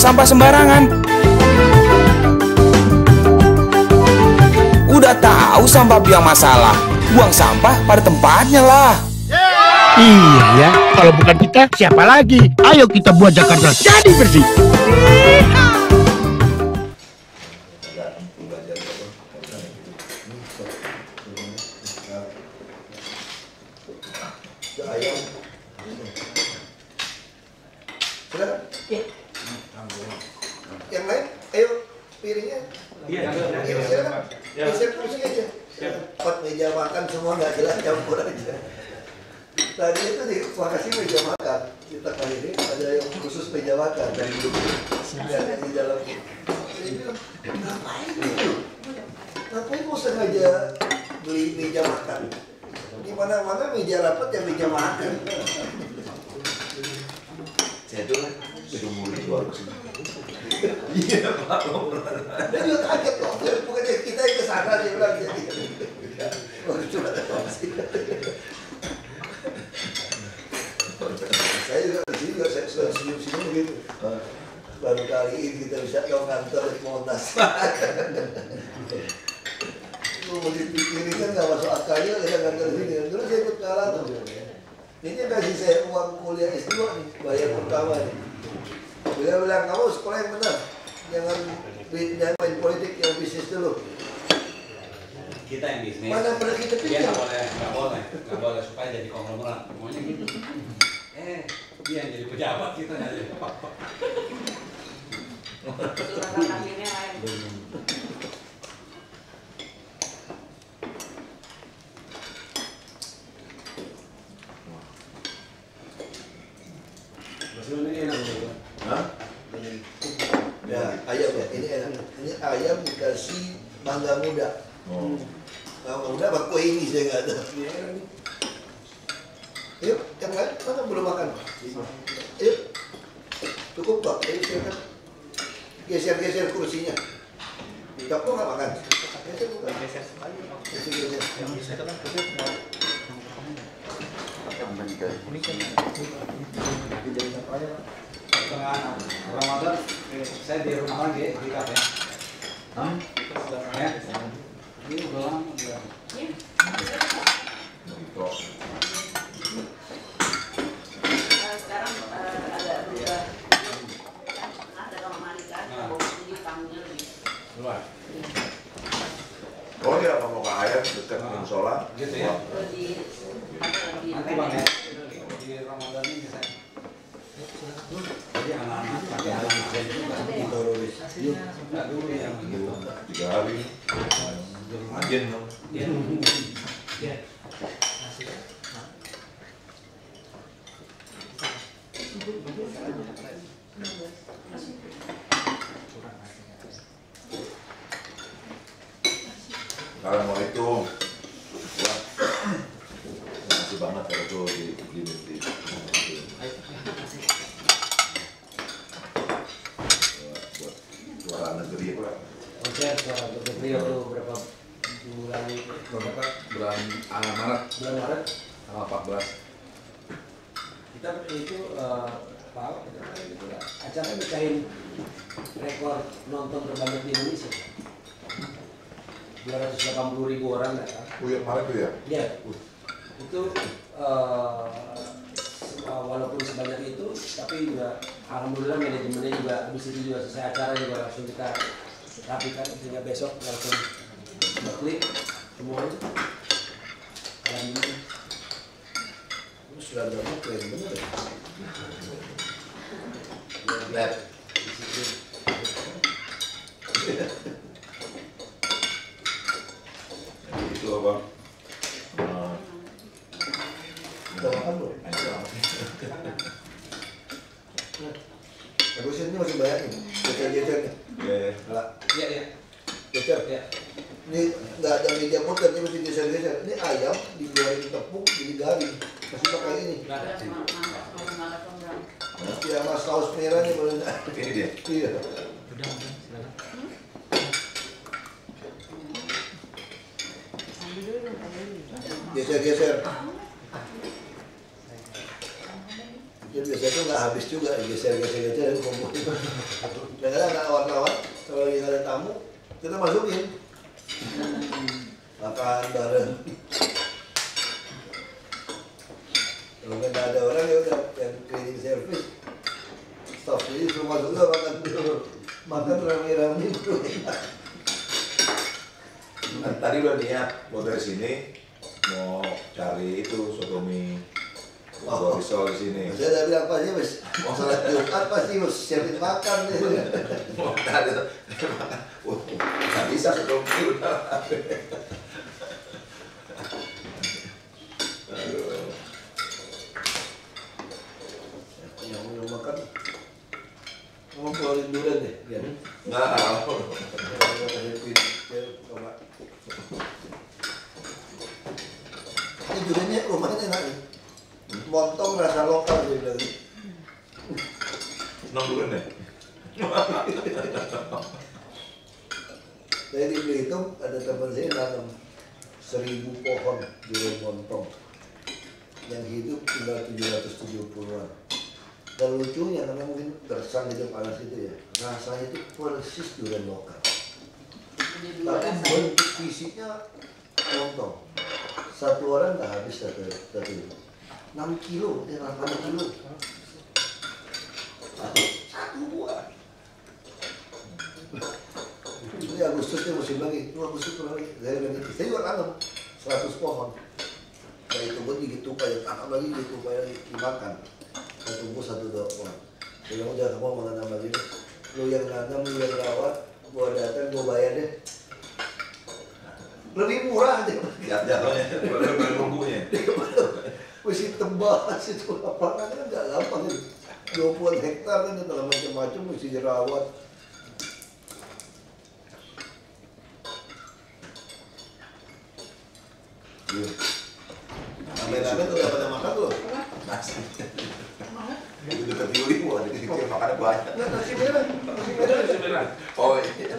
sampah sembarangan. Udah tahu sampah biang masalah, buang sampah pada tempatnya lah. Iya ya, kalau bukan kita siapa lagi? Ayo kita buat Jakarta jadi bersih. Yang lain, ayo piringnya. Iya, silakan. Geser kursi aja. Pot meja makan semua nggak jelas, campur aja. Tadi itu di lokasi meja makan. Kita kali ini ada yang khusus meja makan dari dulu. Ada di dalam. Saya bilang, ngapain itu? Ngapain mau sengaja beli meja makan? Di mana-mana meja rapat yang meja makan. Saya tuh semua jual kesini. Iya Pak. Dia juga kaget loh. Bukannya kita yang kesana dia bilang jadi. Cuma saya juga di sini juga saya sudah senyum-senyum begitu. Baru kali ini kita bisa ke kantor di Monas. Mau dipikirin kan nggak masuk akalnya kita kantor sini. Dulu saya ikut kalah tuh. Ini kasih saya uang kuliah S2 nih, bayar pertama nih. Beliau bilang, kamu sekolah yang benar. Jangan main politik, yang bisnis dulu. Kita yang bisnis. Mana pernah kita pikir? Dia nggak boleh supaya jadi konglomerat. Maunya gitu. Dia yang jadi pejabat, kita nggak jadi apa-apa. Ini enak betul. Hah? Ya, ayam ya, ini enak. Ini ayam dikasih mangga muda. Mangga muda apa kue ini saya nggak ada. Yuk, yang lain mana belum makan? Yuk, cukup Pak. Ayo silakan. Geser-geser kursinya. Kamu nggak makan? Geser sekali. Geser. Yang bisa kan? Tengah Ramadan, saya di rumah lagi di kafe. Ya, ini udah lama udah. Sekarang ada berubah. Ada kalau Malika, dipanggil Luar. Oh ya, mau ke ayam dekat musola. Gitu ya. Nanti Bang ya. Di Ramadan ini saya. Jadi anak-anak pakai hal yang juga teroris. Enggak dulu yang gitu. 3 hari. Agen dong. Iya. Assalamualaikum. Wah, makasih banget kalau tuh di buat suara negeri Pak. Konser suara negeri itu berapa bulan? Bulan Maret. Bulan Maret. Tanggal 14. Kita itu tahu gitu lah. Acara mecahin rekor nonton terbanyak di Indonesia. 280.000 orang datang. Oh ya, Maret tuh ya? Iya. Itu walaupun sebanyak itu, tapi juga alhamdulillah manajemennya juga habis itu juga selesai acara juga langsung kita rapikan sehingga besok langsung klik semuanya. Alhamdulillah. Terus seragamnya keren bener ya. Lihat. Itu Bang. Udah makan belum? Bagusnya ini masih banyak nih. Geser-geser nih. Ya. Iya, iya. Geser. Ya. Ini nggak ada media muter, ini mesti geser-geser. Ini ayam digoreng tepung, jadi garing. Masih pakai ini. Ya mas saus merah nih boleh nggak? Ini dia. Iya. Geser-geser. Dan biasanya tuh nggak habis juga, geser-geser dan kumpulin. Kadang-kadang ada kawan-kawan, kalau lagi ada tamu, kita masukin. Makan bareng. Kalau nggak ada orang ya udah yang cleaning service. Staff jadi suruh masuk juga makan dulu. Makan rame-rame dulu. Nah, tadi udah niat mau dari sini mau cari itu sotomi. Gua pisau di sini. Saya udah bilang pasti mas, mau salat Jumat pasti harus siapin makan. Mau tadi nggak bisa sotomi udah. Aduh. Yang mau makan, mau keluarin durian deh, biar. Nggak. Ini duriannya rumahnya enak nih. Montong rasa lokal dia bilang. Senang dulu nih. Saya di Belitung ada teman saya nanam 1000 pohon durian montong yang hidup tinggal 770-an. Dan lucunya karena mungkin tersang hidup panas itu ya, rasanya itu persis durian lokal. Jadi dua Tapi rasa. bentuk fisiknya montong. Satu orang nggak habis satu 6 kilo, 8 kilo. Satu buah. Ini Agustus dia musim lagi, itu Agustus tuh lagi. Saya bilang gitu, saya juga tanam 100 pohon. Saya itu pun digigit tupai, tanam lagi digigit tupai lagi, dimakan. Saya tunggu 1-2 pohon. Saya bilang udah kamu mau nanam lagi deh. Lu yang nanam, lu yang rawat, gua datang, gua bayar deh. Lebih murah deh. Jatuhnya baru bumbunya. Mesti tebas itu lapangan kan nggak gampang itu. 20 hektar kan itu macam-macam mesti dirawat. Amin-amin udah pada makan belum? Nasi. Itu dekat Yuli, wah di sini makannya banyak. Nggak, nasi merah. Nasi merah. Oh iya.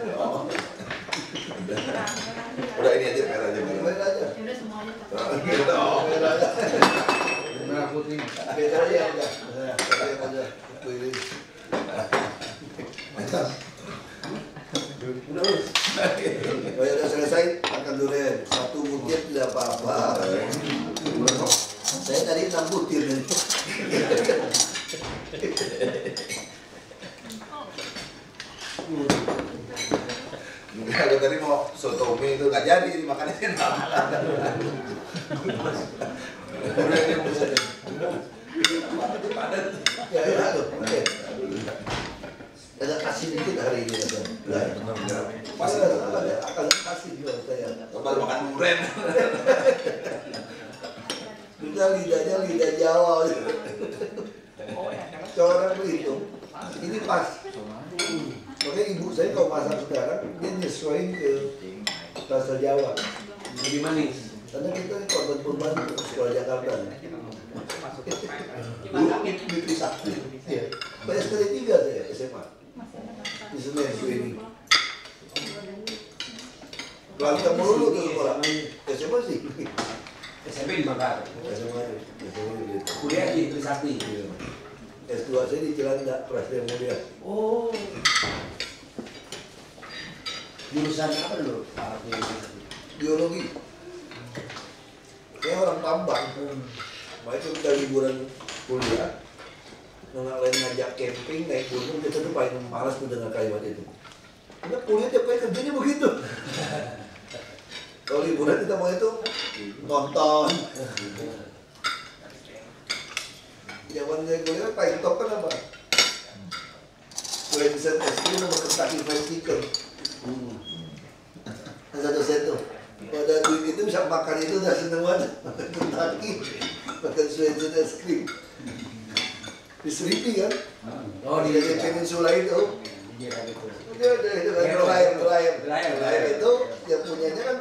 Udah ini aja merah aja. Nasi merah aja. Udah semuanya Gitu. Merah aja. Merah putih. Beda aja udah. Beda aja. Pilih. Mantap. Oh ya udah selesai makan durian. 1 butir tidak apa-apa. Saya tadi 6 butir nih. Kalau tadi mau sotomi itu nggak jadi makannya kan. Ya ya aduh. Oke. Ada kasih dikit hari ini kan. Pasti ada akan kasih juga saya. Baru makan durian. Kita lidahnya lidah Jawa. Orang Belitung ini pas. Makanya ibu saya kalau masak sekarang dia nyesuaiin ke rasa Jawa. Lebih manis. Karena kita ini korban perubahan sekolah Jakarta. Dulu di Trisakti. Iya. Banyak sekali 3 saya SMA. Di Senin ini. Kelantan melulu tuh sekolah. SMA sih. SMP di Makassar. SMA gitu. Kuliah di Trisakti. Iya. S2 saya di Cilanda, Presiden Mulia. Oh. Jurusan apa dulu? Biologi. Saya orang tambang. Makanya itu kita liburan kuliah. Anak lain ngajak camping, naik gunung, kita tuh paling malas tuh dengar kalimat itu. Karena kuliah tiap kali kerjanya begitu. Kalau liburan kita mau itu nonton. Zaman saya kuliah paling top kan apa? Vincent SD nomor Kentucky Fried Chicken. Satu set tuh. Pada duit itu bisa makan itu udah seneng banget. Makan Kentucky, makan Vincent es krim. Di Seripi kan? Oh, Di peninsula itu. Iya gitu. Itu kan nelayan itu yang punyanya kan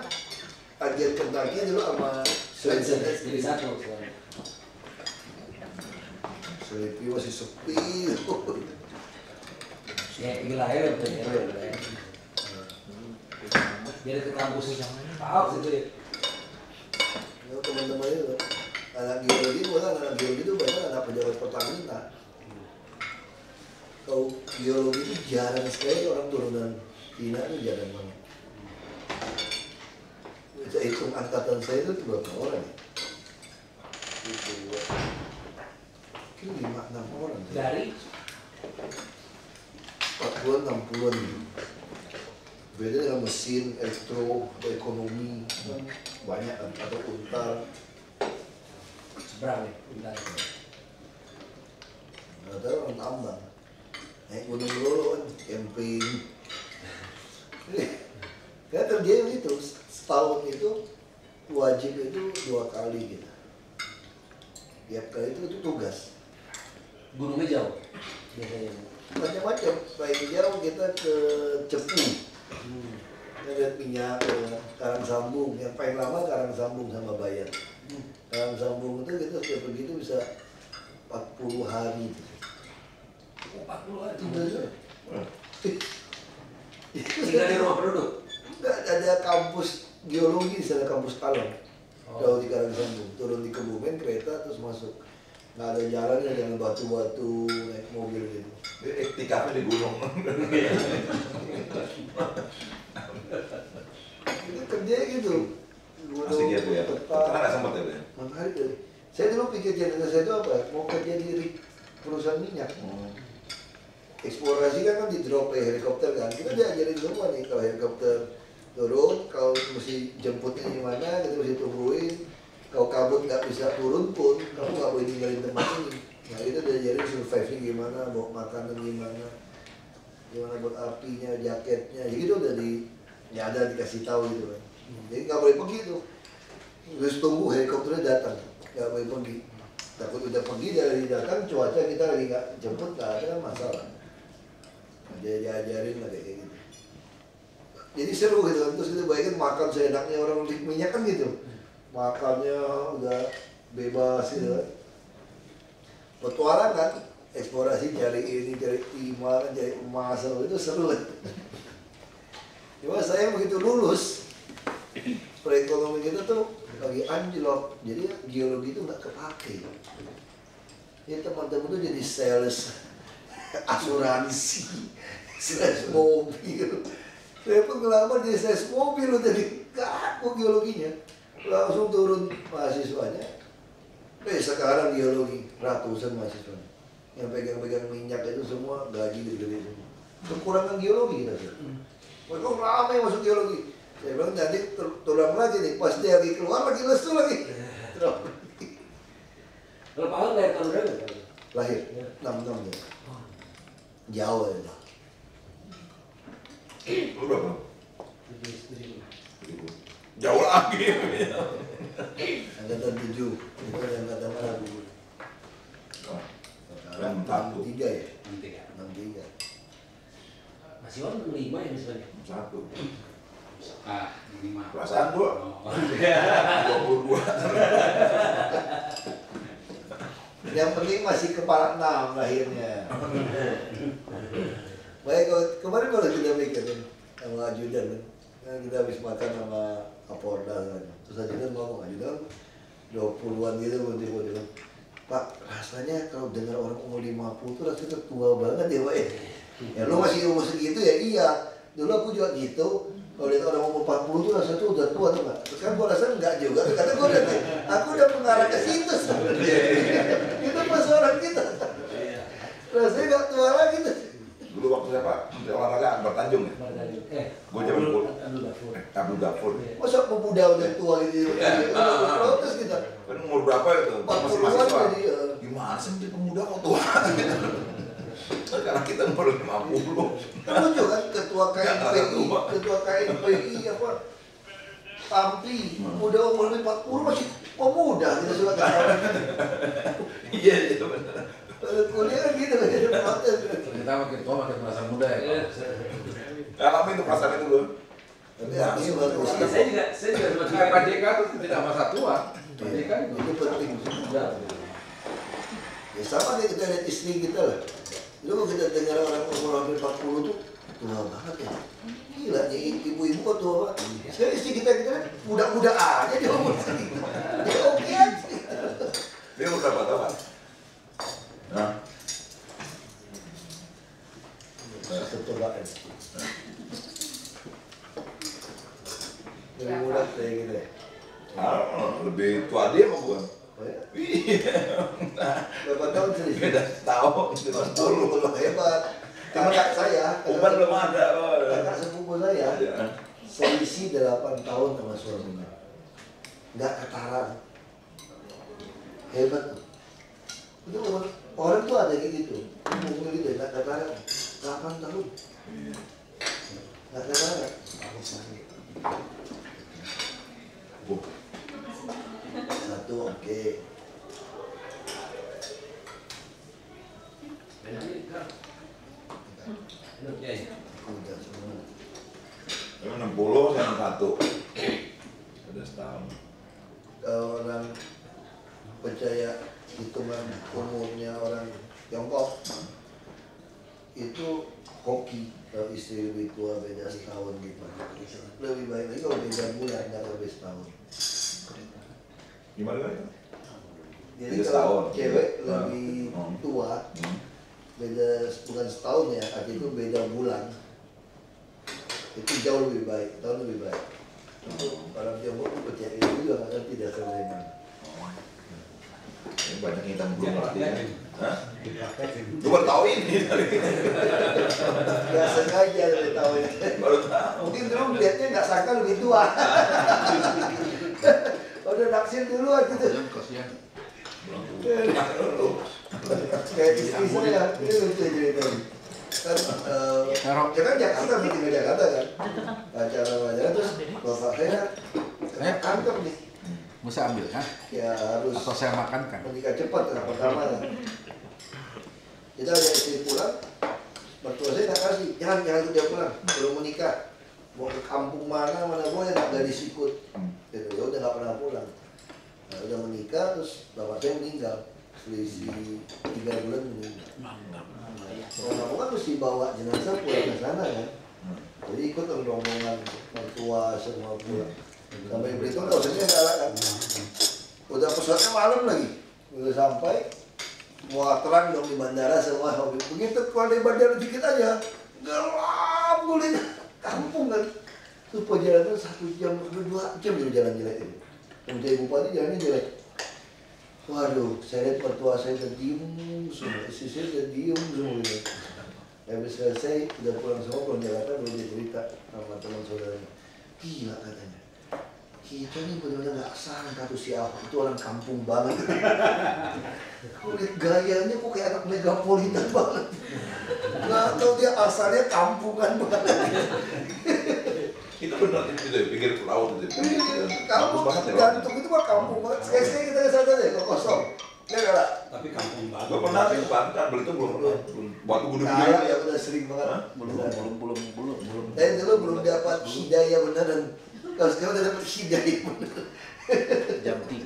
agen Kentucky dulu sama Vincent es Jadi krim. satu. Seripi masih sepi. Ya, wilayah ya betul ya. Biar ke kampus. Tahu gitu ya. Teman-teman itu Anak geologi itu banyak anak pejabat Pertamina. Kalau geologi itu jarang sekali orang turunan Cina itu jarang banget. Saya hitung angkatan saya itu berapa orang ya? Itu mungkin 5-6 orang. Dari 40-an, 60-an gitu. Beda dengan mesin, elektro, ekonomi, kan banyak kan, atau untar. seberang ya, bentar. Nggak tahu orang tambang. Naik gunung lolo kan, camping. Kayak kerjanya gitu, setahun itu wajib itu 2 kali gitu. Tiap kali itu tugas. Gunungnya jauh biasanya. Macam-macam, paling jauh kita ke Cepu. Kita lihat minyak, Karangsambung, yang paling lama Karangsambung sama Bayan. Karangsambung itu kita setiap pergi itu bisa 40 hari. 40 hari. Itu Tinggal di rumah penduduk? Enggak, ada kampus geologi, ada kampus alam. Jauh di Karangsambung, turun di Kebumen, kereta terus masuk. Nggak ada jalan, ya jangan batu-batu, naik mobil gitu. Tikapnya di gunung. Itu kerjanya gitu. Asik gitu ya. Karena nggak sempat ya, Bu? Menarik ya. Saya dulu pikir cita-cita saya itu apa? Mau kerja di perusahaan minyak. Eksplorasi kan di drop ya helikopter kan. Kita diajarin semua nih kalau helikopter turun, kalau mesti jemputnya di mana, kita mesti tungguin. Kalau kabut nggak bisa turun pun, kamu nggak boleh tinggalin tempat ini. Nah itu diajarin survive-nya gimana, bawa makanan gimana buat apinya, jaketnya, ya gitu udah ya ada dikasih tahu gitu kan. Jadi nggak boleh pergi tuh. Terus tunggu helikopternya datang, nggak boleh pergi. Takut udah pergi dari datang, cuaca kita lagi nggak jemput, nggak ada kan masalah. Nah, dia diajarin lah kayak gitu. Jadi seru gitu kan, terus kita bayangin makan seenaknya orang di minyak kan gitu. Makannya udah bebas gitu kan. Petualangan kan, eksplorasi cari ini, cari timah, cari emas, itu seru kan. Cuma saya begitu lulus, perekonomian kita tuh lagi anjlok, jadi geologi itu nggak kepake. Jadi teman-teman tuh jadi sales asuransi, sales mobil. Saya pun ngelamar jadi sales mobil, jadi kaku geologinya. Langsung turun mahasiswanya. Sekarang geologi ratusan mahasiswa yang pegang-pegang minyak itu semua gaji gede-gede semua. Kekurangan geologi kita sih. Mereka ramai masuk geologi. Saya bilang nanti tulang lagi nih, pas dia lagi keluar lagi lesu lagi. Kalau Pak Ahok lahir tahun berapa? Lahir 66 ya. Jauh ya. Lu berapa? Jauh lagi. Angkatan 7, itu angkatan mana dulu? Sekarang 63 ya? 63. Masih orang 65 ya misalnya? 1. Ini mah. Perasaan gua. 22. Yang penting masih kepala 6 lahirnya. Baik, kemarin baru kita mikirin sama ajudan kan. Kita habis makan sama Kapolda kan. Terus ajudan ngomong, ajudan 20-an gitu dia bilang, Pak, rasanya kalau dengar orang umur 50 tuh rasanya tua banget ya Pak ya. Ya lu masih umur segitu ya iya. Dulu aku juga gitu. Kalau lihat orang umur 40 tuh rasanya tuh udah tua tuh Pak. Sekarang gua rasa enggak juga. Karena gua udah, aku udah mengarah ke situ sebenarnya. Itu persoalan kita. Rasanya enggak tua lagi tuh. Dulu waktu saya Pak, Menteri Olahraga Akbar Tanjung ya. Gua zaman pun. Abdul Ghafur. Masa pemuda udah tua gitu. Protes kita. Kan umur berapa itu? Masih 40-an mahasiswa. jadi. Gimana sih menjadi pemuda kok tua? Karena kita umur 50. Lucu kan ketua Nggak KNPI, tua. ketua KNPI apa? Tampi, udah umur 40 masih pemuda kita suka kata. Iya, itu benar. Kuliah kan gitu kan jadi protes. Kita makin tua makin merasa muda ya. Alami itu perasaan itu dulu. Tapi artinya bagus. Saya juga Nah, Pak JK itu tidak masa tua. Pak JK Itu penting. Ya sama kayak kita lihat istri kita lah. Lu kita dengar orang umur hampir 40 tuh tua banget ya. Gila nih ibu-ibu kok tua banget. Sekarang istri kita muda-muda aja dia umur segitu. Dia oke aja. Dia berapa tahun? Nah, Percobaan. Lebih mudah kayak gitu ya. lebih tua dia mah bukan? Oh ya? Iya. Berapa tahun sih? Beda setahun. Mas dulu belum hebat. Kakak saya, Umpan belum ada. kakak sepupu saya, selisih 8 tahun sama suaminya. Nggak ketaran. Hebat tuh. Itu orang tuh ada kayak gitu. Ngomong gitu, nggak ketaran. 8 tahun. Nggak ketaran. Satu oke. Udah semua. 60 sama 1. Ada setahun. Kalau orang percaya hitungan umurnya orang Tiongkok itu hoki, kalau istri lebih tua beda setahun gitu. Lebih baik lagi kalau beda bulan nggak lebih setahun. Gimana kan itu? Jadi Beda kalau setahun. cewek lebih Hmm. tua, beda bukan setahun ya, artinya itu beda bulan. Itu jauh lebih baik, tahun lebih baik. Orang Tiongkok itu percaya itu juga karena tidak keren. Ini banyak hitam belum ngerti ya. Hah? Dipraktekin. Gue baru tahu ini. Gak sengaja lebih tahu ya. Baru tahu. Mungkin dulu lihatnya nggak sangka lebih tua. Udah naksir duluan gitu. Kayak istri saya, ini lucu ceritanya. Kan, kita kan Jakarta, bikin ke Jakarta kan. Acara-acara terus bapak saya kena kanker nih. Masa ambil kan? Ya harus Atau saya makan kan? menikah cepat kan pertama kan. Kita ada istri pulang, mertua saya nggak kasih, jangan ikut dia pulang, belum menikah. Mau ke kampung mana boleh nggak gadis ikut. Gitu, ya udah nggak pernah pulang. Nah, udah menikah terus bapak saya meninggal, selisih 3 bulan meninggal. Kalau kan mesti bawa jenazah pulang ke sana kan. Jadi ikut rombongan mertua semua pulang. Sampai Belitung kalau saya nggak ada kan. Udah pesawatnya malam lagi, udah sampai mau terang dong di bandara semua hobi. Begitu keluar dari bandara dikit aja, gelap gulanya kampung kan. Itu perjalanan 1 jam, 2 jam itu jalan-jalan itu. Menjadi bupati jalannya jelek. Waduh, saya lihat mertua saya udah diem semua, istri saya udah diem semua gitu. Habis selesai, udah pulang semua, pulang Jakarta, baru dia cerita sama teman saudaranya. Gila katanya, kita nih benar-benar nggak sangka tuh si Ahok itu orang kampung banget. Aku lihat gayanya kok kayak anak megapolitan banget. Nggak tahu dia asalnya kampungan banget. Itu benar itu ya, pinggir laut itu. Kampung Bagus banget ya. Gantung itu mah kampung banget. Sekali-sekali kita ke sana deh, kok kosong. Ya nggak lah. Tapi kampung baru. Gue pernah ke Banten, Belitung belum pernah. Batu gunung Kayak ya udah sering banget. Belum. Dulu belum dapat hidayah beneran. Kalau sekarang udah dapat hidayah beneran. Jam 3.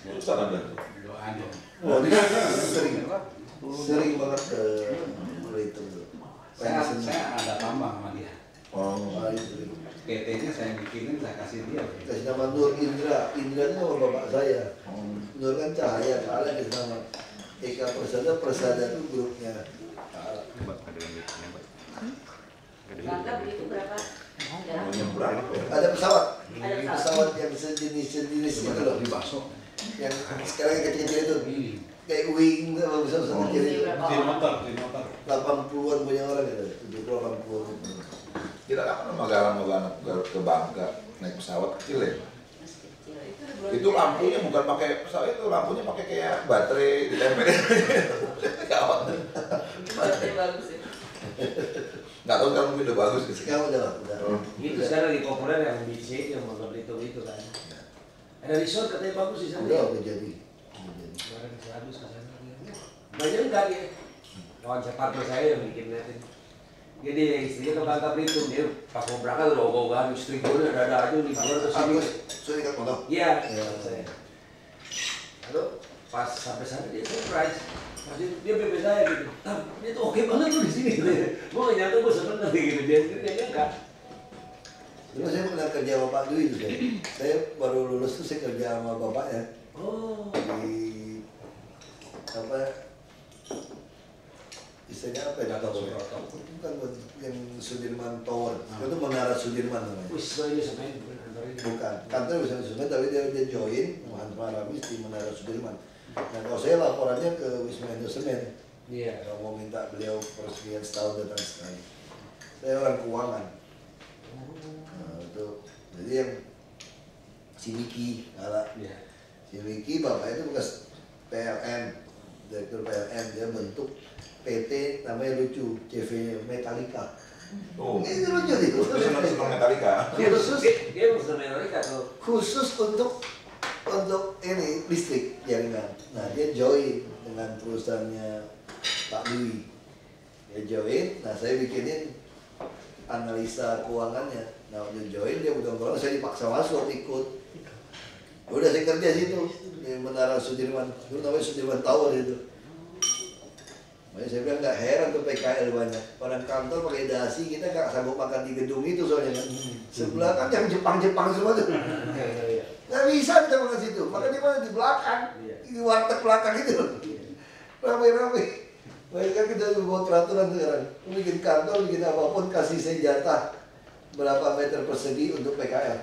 Terus sana ada. Doanya. Oh, dia sering banget ke Belitung tuh. Saya ada tambang sama dia. Oh. PT-nya saya bikinin, saya kasih dia. Kasih nama Nur Indra. Indra itu nama bapak saya. Nur kan cahaya, Kala kasih nama. Eka Persada itu grupnya Kala. Bangka begitu berapa? Mau nyebrang apa ya? Ada pesawat. Ada Pesawat yang sejenis itu loh. Di bakso. Yang sekarang yang kecil-kecil itu. Ini. Kayak wing sama pesawat kecil itu. Di motor. 80-an punya orang gitu. 70-80-an. Kita kan magang ke Bangka naik pesawat kecil ya. Itu lampunya bukan pakai pesawat, itu lampunya pakai kayak baterai ditempel. Kawan. Baterai bagus ya. Nggak tahu sekarang mungkin udah bagus gitu. Sekarang udah. Itu sekarang di populer yang di sini yang Bangka Belitung itu kan. Ada resort katanya bagus di sana. Udah jadi. Kemarin saya habis ke sana. Banyak enggak ya? Kawan saya partner saya yang bikin netin. Jadi istrinya ke Bangka Belitung, dia pas mau berangkat udah ogah-ogahan istri gue udah ada aja liburan ke sini. Sudah ikat motor. Iya. Iya. Lalu pas sampai sana dia surprise. Pas dia bebek saya gitu. Dia tuh oke banget tuh di sini. Gue nggak nyangka gue seneng gitu. Dia enggak. Dulu saya pernah kerja sama Pak Dwi itu saya baru lulus tuh saya kerja sama bapaknya Oh. di apa istilahnya apa ya? Bukan yang Sudirman Tower, itu Menara Sudirman namanya. Bukan, kantor bisa Sudirman, tapi dia join Muhammad Aramis di Menara Sudirman. Nah kalau saya laporannya ke Wisma Indosemen, kalau mau minta beliau peresmian setahun datang sekali. Saya orang keuangan. Nah, itu jadi yang si Wiki, si Wiki bapak itu bekas PLN, direktur PLN, dia bentuk PT namanya lucu, CV Metallica. Oh, Ini lucu nih, senang Metallica. Khusus untuk ini listrik jaringan. Nah dia join dengan perusahaannya Pak Dwi. Dia join, nah saya bikinin analisa keuangannya. Nah dia join, dia bukan saya dipaksa masuk ikut. Udah saya kerja situ di Menara Sudirman, dulu namanya Sudirman Tower itu. Makanya saya bilang nggak heran tuh PKL banyak. Orang kantor pakai dasi, kita nggak sanggup makan di gedung itu soalnya kan. Sebelah kan yang Jepang-Jepang semua tuh. Nggak bisa kita makan situ. Makanya di mana di belakang, di warteg belakang itu. Rame-rame. Mereka kita buat peraturan sekarang. Bikin kantor, bikin apapun, kasih saya jatah berapa meter persegi untuk PKL.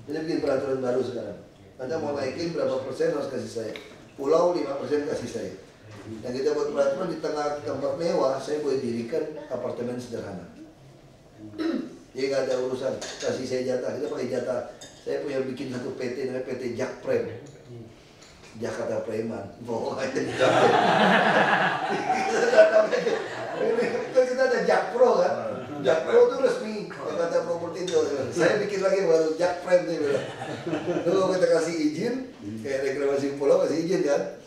Jadi bikin peraturan baru sekarang. Anda mau naikin berapa persen harus kasih saya. Pulau 5% kasih saya. Dan kita buat peraturan di tengah tempat mewah, saya boleh dirikan apartemen sederhana. Jadi nggak ada urusan, kasih saya jatah, kita pakai jatah. Saya punya bikin satu PT namanya PT Jakprem, Jakarta Preman. Bohong aja. Kita ada Jakpro kan, Jakpro itu resmi Jakarta Property itu. Saya bikin lagi baru Jakprem itu. Lalu kita kasih izin, kayak reklamasi pulau kasih izin kan.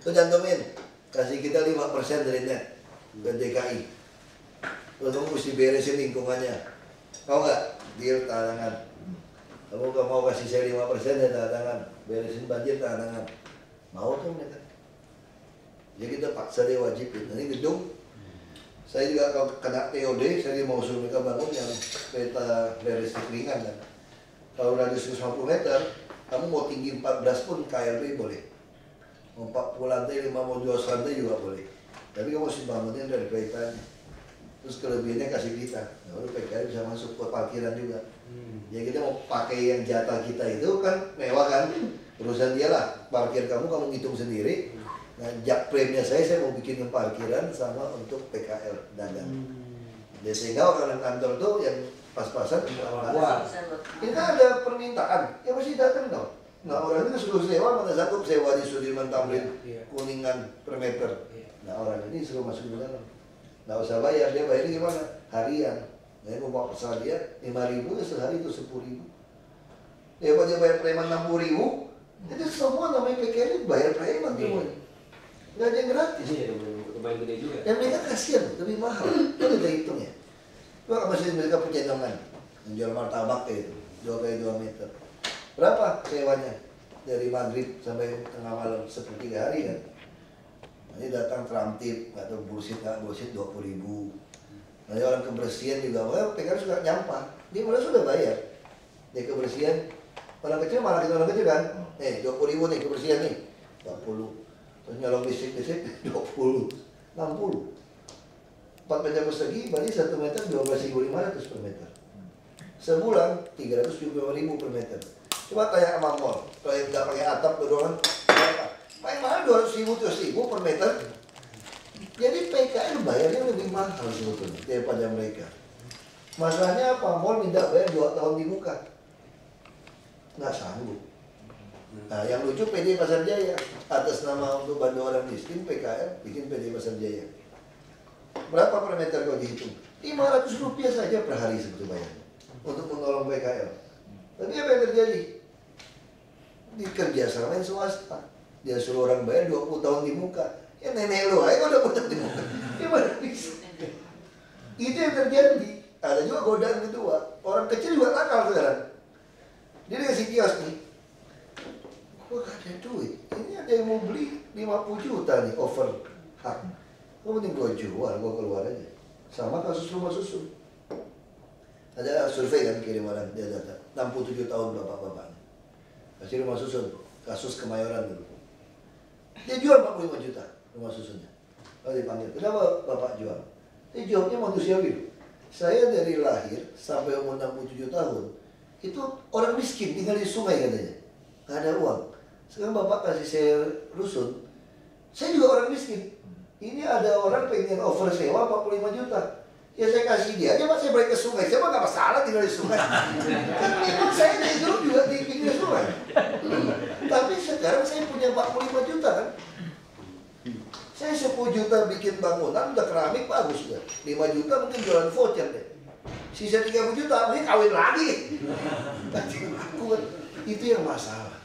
Itu cantumin, kasih kita 5% dari net ke DKI. Terus kamu mesti beresin lingkungannya. Mau nggak? Deal tangan. Kamu nggak mau kasih saya 5% dari tangan, beresin banjir tangan. Mau tuh mereka. Jadi kita paksa dia wajibin. Nanti gedung, saya juga kalau kena TOD, saya mau suruh mereka bangun yang peta realistik ringan kan. Kalau radius 50 meter, kamu mau tinggi 14 pun KLB boleh. Mau 40 lantai, 5 mau 200 lantai juga boleh. Tapi kamu mesti bangunin dari keretanya. Terus kelebihannya kasih kita. Nah, baru PKL bisa masuk ke parkiran juga. Jadi kita mau pakai yang jatah kita itu kan mewah kan. Urusan dia lah. Parkir kamu ngitung sendiri. Nah, Jakpremnya saya mau bikin yang parkiran sama untuk PKL dagang. Jadi sehingga orang kantor tuh yang pas-pasan. Kita ada permintaan, ya pasti datang dong. Nah orang ini suruh sewa, mana satu sewa di Sudirman Tamrin, Kuningan per meter. Nah orang ini suruh masuk ke dalam. Nggak usah bayar, dia bayarnya gimana? Harian. Nah ini mau pesan dia 5.000 ya sehari itu 10.000. Ya kalau dia bayar preman 60.000, itu semua namanya PKL bayar preman semua. Nggak ada yang gratis. Dan mereka kasihan, lebih mahal. Itu udah hitung ya. Coba masih mereka punya tangan, menjual martabak kayak itu, 2 kali 2 meter. Berapa sewanya? Dari maghrib sampai tengah malam, 3 hari kan? Nanti datang tramtip, nggak tahu bullshit 20.000. Nanti orang kebersihan juga, PKL suka nyampah. Dia malah sudah bayar. Dia kebersihan, orang kecil malah kita orang kecil kan? 20.000 nih kebersihan nih, 40. Terus nyolong listrik 20, 60. 4 meter persegi, berarti 1 meter 12.500 per meter. Sebulan 375.000 per meter. Coba tanya sama mall, kalau yang nggak pakai atap dorongan, paling mahal 200.000 per meter. Jadi PKL bayarnya lebih mahal sebetulnya daripada mereka. Masalahnya apa? Mall minta bayar 2 tahun dibuka, nggak sanggup. Nah yang lucu PD Pasar Jaya, atas nama untuk bantu orang miskin, PKL bikin PD Pasar Jaya. Berapa per meter kalau dihitung? Rp500 saja per hari sebetulnya bayarnya untuk menolong PKL. Tapi apa yang terjadi? Dikerja sama yang swasta. Dia suruh orang bayar 20 tahun di muka. Ya nenek lo aja udah putar di muka. Gimana bisa? Itu yang terjadi. Ada juga godaan kedua. Orang kecil juga nakal sekarang. Dia dikasih kios nih. Gua gak ada duit. Ini ada yang mau beli 50 juta nih over hak. Gua mending gua jual, gua keluar aja. Sama kasus rumah susun. Ada survei kan kirim orang dia data 67 tahun bapak-bapaknya. Kasih rumah susun, kasus Kemayoran dulu. Dia jual 45 juta rumah susunnya. Lalu dipanggil, kenapa Bapak jual? Dia jawabnya manusiawi. Saya dari lahir sampai umur 67 tahun, itu orang miskin tinggal di sungai katanya. Nggak ada uang. Sekarang Bapak kasih saya rusun, saya juga orang miskin. Ini ada orang pengen over sewa 45 juta. Ya saya kasih dia aja, Pak, saya balik ke sungai. Saya mah nggak masalah tinggal di sungai. Kan memang saya dari dulu juga di pinggir sungai. Tapi sekarang saya punya 45 juta kan. Saya 10 juta bikin bangunan, udah keramik bagus ya. 5 juta mungkin jualan voucher deh. Sisa 30 juta, mungkin kawin lagi. Itu yang masalah.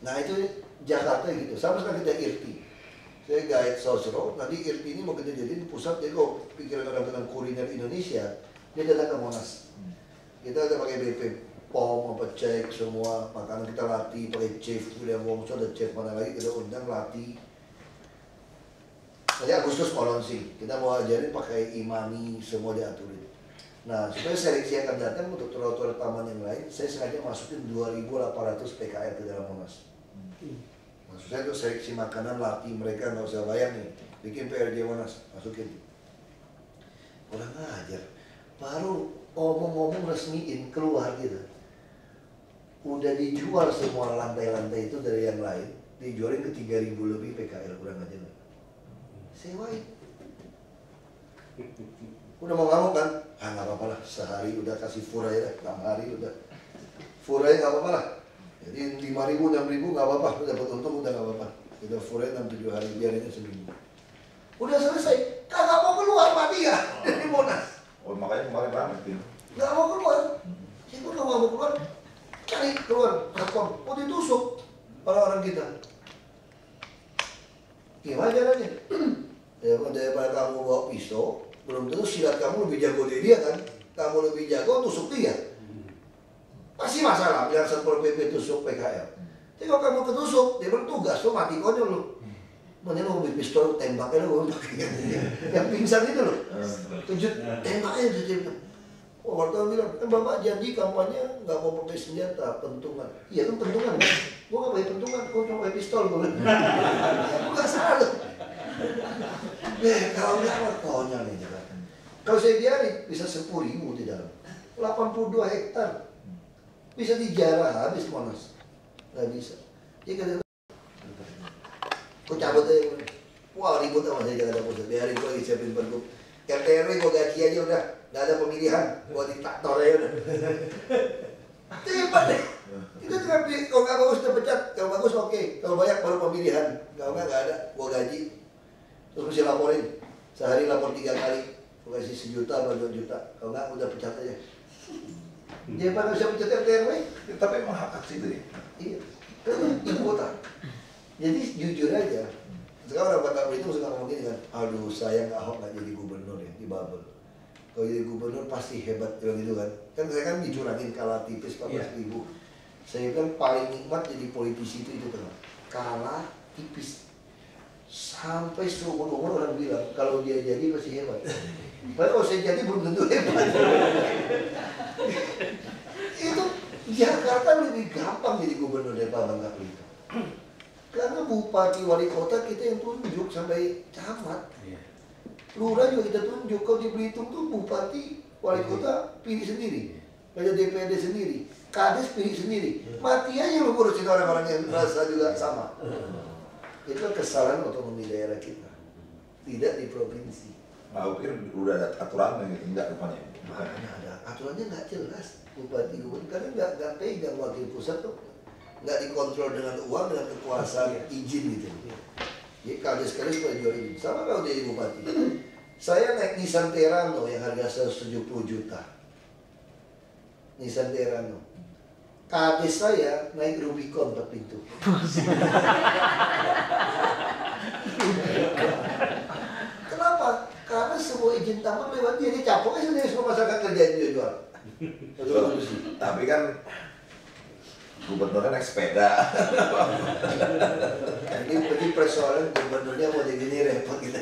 Nah itu Jakarta gitu, sama sekali kita IRTI. Saya guide Sosro, nanti IRTI ini mau kita jadiin pusat, jadi kalau pikiran orang tentang kuliner Indonesia, dia datang ke Monas. Kita udah pakai BP POM, apa cek semua, makanan kita latih, pakai chef, William Wongso, ada chef mana lagi, kita undang latih. Nanti Agustus Kolonsi, kita mau ajarin pakai imami, semua diaturin. Nah, supaya seleksi akan datang untuk trotoar taman yang lain, saya sengaja masukin 2.800 PKL ke dalam Monas. Maksud saya itu seleksi makanan, latih, mereka nggak usah bayar nih, bikin PRJ Monas, masukin. Kurang ajar, baru ngomong-ngomong resmiin, keluar gitu. Udah dijual semua lantai-lantai itu dari yang lain, dijualin ke 3.000 lebih PKL, kurang ajar. Sewain. Udah mau ngamuk kan? Ah nggak apa-apa lah, sehari udah kasih furai lah, 6 hari udah. Furai nggak apa-apa lah. Jadi 5.000, 6.000 nggak apa-apa, udah dapat untung udah nggak apa-apa. Udah furai 6-7 hari, biarinnya seminggu. Udah selesai, kagak mau keluar mati ya dari Monas. Oh makanya kemarin banget gitu. Nggak mau keluar. Saya nggak mau keluar, cari keluar, satpam, mau ditusuk orang-orang kita. Gimana caranya? Ya, daripada kamu bawa pisau, belum tentu silat kamu lebih jago dari dia kan. Kamu lebih jago tusuk dia. Pasti masalah, bilang Satpol PP tusuk PKL. Tapi kalau kamu ketusuk, dia bertugas, lo mati konyol lo. Mending lo ambil pistol, tembaknya lo pakai yang pingsan itu lo. Tunjuk, tembaknya itu. Oh, wartawan bilang, kan Bapak janji kampanye nggak mau pakai senjata, pentungan. Iya kan pentungan kan? Gue nggak pakai pentungan, gue cuma pakai pistol. Gue nggak salah lo. Kalau nggak apa konyol nih Jakarta. Kalau saya biarin bisa 10.000 di dalam, 82 hektar bisa dijarah habis Monas, nggak bisa. Jadi kata, kok cabut aja, wah ribut sama saya Jakarta Pusat. Biarin gue lagi siapin pergub. RT RW gue gaji aja udah, nggak ada pemilihan, gue diktator aja udah. Hebat deh. Kita tinggal kalau nggak bagus udah pecat, kalau bagus oke, kalau banyak baru pemilihan, kalau nggak ada, gue gaji. Terus mesti laporin, sehari lapor 3 kali, gue kasih 1 juta atau 2 juta, kalau nggak udah pecat aja. Dia pada bisa pecat RT RW, Tapi emang hak aksi itu ya? iya, karena ibu kota. Jadi jujur aja, sekarang orang Bangka Belitung suka ngomong gini kan, aduh sayang Ahok nggak jadi gubernur ya di Babel. Kalau jadi gubernur pasti hebat bilang gitu kan. Kan saya kan dicurangin kalah tipis 14.000. Saya kan paling nikmat jadi politisi itu kan, kalah tipis. Sampai seumur-umur orang bilang kalau dia jadi pasti hebat. Padahal kalau saya jadi belum tentu hebat. Itu Jakarta lebih gampang jadi gubernur daripada Bangka Belitung. Karena bupati wali kota kita yang tunjuk sampai camat. Lurah juga kita tunjuk. Kalau di Belitung tuh bupati wali kota pilih sendiri, ada DPRD sendiri, kades pilih sendiri. Mati aja lu ngurusin orang-orang yang merasa juga sama. Itu kesalahan otonomi daerah kita, tidak di provinsi. Nah, aku pikir udah ada aturannya gitu, enggak rupanya. Makanya ada aturannya nggak jelas bupati gubernur karena nggak pegang wakil pusat tuh, nggak dikontrol dengan uang dengan kekuasaan izin gitu. Jadi kades-kades pada jual izin. Sama kalau jadi bupati. Saya naik Nissan Terrano yang harga 170 juta. Nissan Terrano. Kades saya naik Rubicon 4 pintu. Kenapa? Karena semua izin taman lewat dia, dia capok aja sendiri semua masyarakat kerjaan dia jual. Tapi kan gubernurnya naik sepeda. Jadi persoalan gubernurnya mau jadi repot gitu.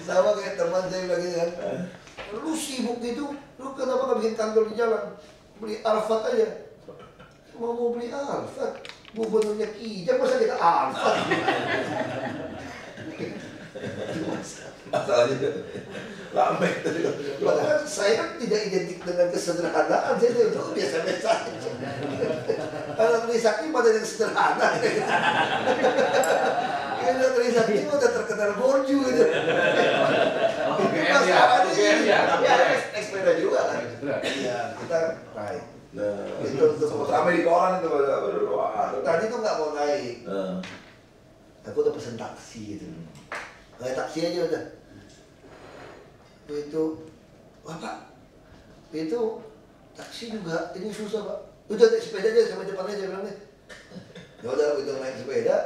Sama kayak teman saya bilang gitu kan, lu sibuk gitu, lu kenapa nggak bikin kantor di jalan? Beli Alphard aja. Mau beli Alphard, Gubernurnya Kijang masa kita angkat. Masalahnya lama itu. Padahal saya tidak identik dengan kesederhanaan, saya itu biasa-biasa aja. Kalau Trisakti pada yang sederhana. Kalau Trisakti udah terkenal borju gitu. Masalahnya ya ekstra juga kan. Iya, kita naik. Itu untuk Sampai di koran itu tadi tuh nggak mau naik. Aku udah pesen taksi gitu. Kayak taksi aja udah. Itu, Bapak, itu taksi juga ini susah Pak. Udah naik sepeda aja sampai depan aja bilang deh. Ya udah itu naik sepeda.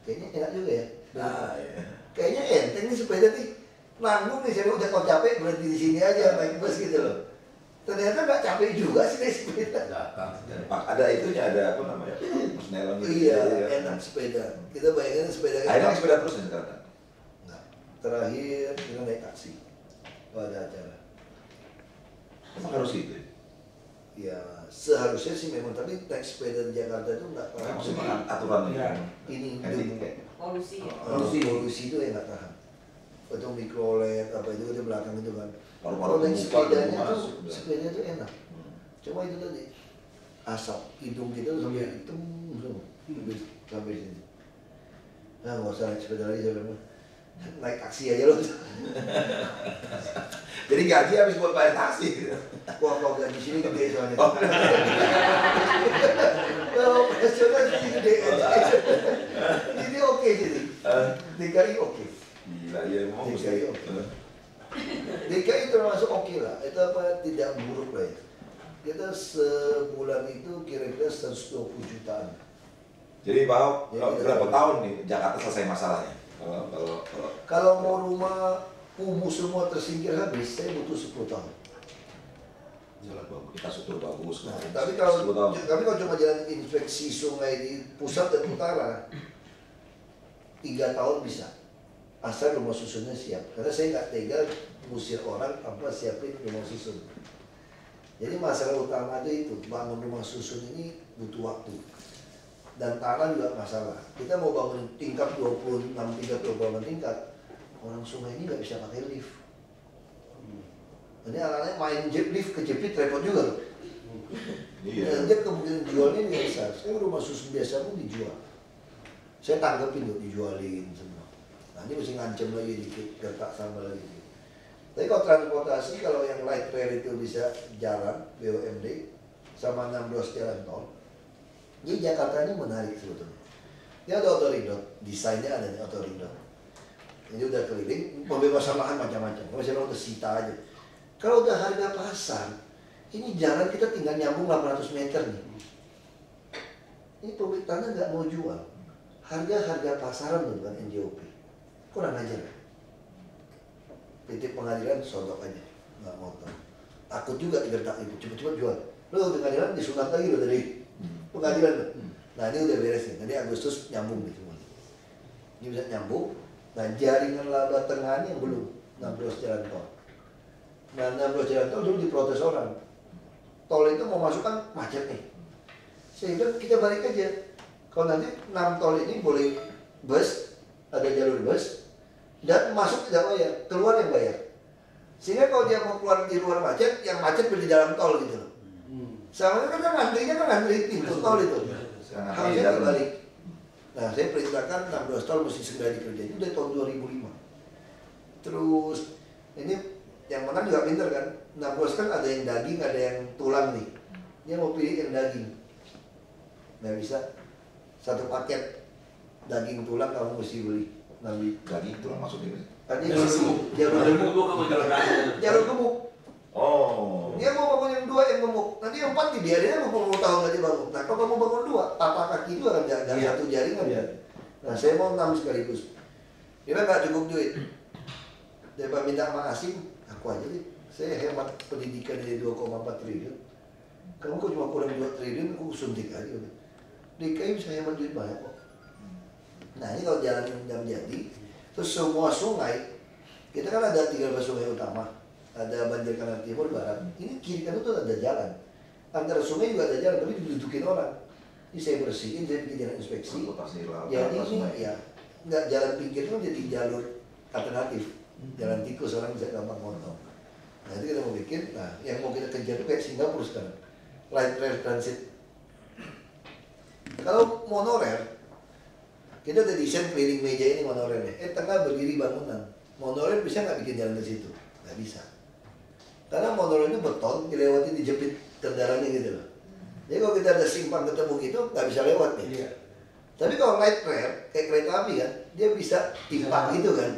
Kayaknya enak juga ya. Kayaknya enteng nih sepeda nih. Nanggung nih saya udah kau capek berhenti di sini aja naik bus gitu loh. Ternyata nggak capek juga sih naik sepeda. Ada itunya, ada apa namanya? Persnelan gitu. Iya, enak sepeda. Kita bayangin sepeda. Akhirnya naik sepeda terus ya sekarang? Enggak. Terakhir kita naik taksi. Oh, ada acara. Emang harus gitu ya? Ya seharusnya sih memang, tapi naik sepeda di Jakarta itu nggak tahan. Maksudnya aturannya Iya. Ini etik kayak Polusi ya. polusi itu yang nggak tahan. Itu mikrolet apa itu di belakang itu kan. Paru-paru Kalau naik terbuka, sepedanya masuk, tuh udah. sepeda itu enak. Cuma itu tadi asap hidung kita tuh sampai hitam sampai sini. Nah nggak usah naik sepeda lagi saya bilang. Naik taksi aja loh. Jadi gaji habis buat bayar taksi. Wah kalau gaji sini gede soalnya. Kalau profesional sini gede. Jadi oke jadi. DKI oke. Gila ya mau DKI oke. DKI termasuk oke lah. Itu apa tidak buruk lah ya. Kita sebulan itu kira-kira 120 jutaan. Jadi Pak Ahok, Ya, berapa kita- tahun nih Jakarta selesai masalahnya? Kalau mau rumah kumuh semua tersingkir habis, saya butuh 10 tahun. Jalan bagus, infrastruktur bagus. Nah, tapi kalau 10 tahun. cuma jalan inspeksi sungai di pusat dan utara, 3 tahun bisa. Asal rumah susunnya siap. Karena saya nggak tega ngusir orang tanpa siapin rumah susun. Jadi masalah utama itu bangun rumah susun ini butuh waktu. Dan tanah juga masalah. Kita mau bangun tingkat 26 tingkat, 28 tingkat, orang sungai ini nggak bisa pakai lift. Ini anak-anaknya main lift kejepit repot juga loh. Iya. Dia kemungkinan jualnya nggak besar. Saya rumah susun biasa pun dijual. Saya tanggepin tuh dijualin semua. Nah ini mesti ngancem lagi dikit, biar tak sama lagi. Tapi kalau transportasi, kalau yang light rail itu bisa jalan, BUMD, sama 16 jalan tol, jadi Jakarta ini menarik sebetulnya. Dia ada otoridot, desainnya ada di otoridot. Ini udah keliling, pembebasan lahan macam-macam. Kalau saya udah sita aja. Kalau udah harga pasar, ini jalan kita tinggal nyambung 800 meter nih. Ini pemilik tanah nggak mau jual. Harga pasaran loh dengan NJOP. Kurang ajar. Titik pengadilan sodok aja, nggak mau tahu. Takut juga digertak ibu, cepet-cepet jual. Lo pengadilan disunat lagi loh dari pengadilan loh. Nah ini udah beres nih, nanti Agustus nyambung nih semua. Ini bisa nyambung. Nah jaringan laba tengahnya belum 16 jalan tol. Nah 16 jalan tol dulu diprotes orang. Tol itu mau masuk kan macet nih. Sehingga kita balik aja. Kalau nanti 6 tol ini boleh bus, ada jalur bus, dan masuk tidak bayar, keluar yang bayar. Sehingga kalau dia mau keluar di luar macet, yang macet di dalam tol gitu loh. Sama kan ngantrinya kan ngantri pintu tol itu. Harusnya dibalik. Nah saya perintahkan 16 tol mesti segera dikerjain. Itu dari tahun 2005. Terus ini yang menang juga pinter kan. 16 kan ada yang daging, ada yang tulang nih. Dia mau pilih yang daging. Nggak bisa. Satu paket daging tulang kamu mesti beli. Nabi. Daging tulang maksudnya. Tadi jalur gemuk. Oh. Dia mau bangun yang 2 yang gemuk. Nanti yang 4 dibiarin 20 tahun lagi bangun. Nah kalau kamu bangun 2, tapak kaki itu akan jaga satu jaringan ya. Nah saya mau 6 sekaligus. Dia nggak cukup duit. Daripada minta sama asing, aku aja deh. Saya hemat pendidikan dari 2,4 triliun. Kamu kok cuma kurang 2 triliun, aku suntik aja udah. DKI bisa hemat duit banyak kok. Nah ini kalau jalan yang jadi, terus semua sungai, kita kan ada 13 sungai utama, ada banjir kanal timur, barat. Ini kiri kanan tuh ada jalan. Antara sungai juga ada jalan, tapi didudukin orang. Ini saya bersihin, saya bikin jalan inspeksi. Transportasi laut, Jadi apa semua. ini ya nggak jalan pinggir itu jadi jalur alternatif. Jalan tikus orang bisa gampang motong. Nah itu kita mau bikin. Nah yang mau kita kejar itu kayak Singapura sekarang, light rail transit. Kalau monorail, kita udah desain keliling meja ini monorailnya. Tengah berdiri bangunan. Monorail bisa nggak bikin jalan ke situ? Nggak bisa. Karena monorail itu beton, dilewati dijepit kendaraannya gitu loh. Jadi kalau kita ada simpang ketemu gitu, nggak bisa lewat nih. Iya. Tapi kalau light rail, kayak kereta api kan, dia bisa timpak gitu kan.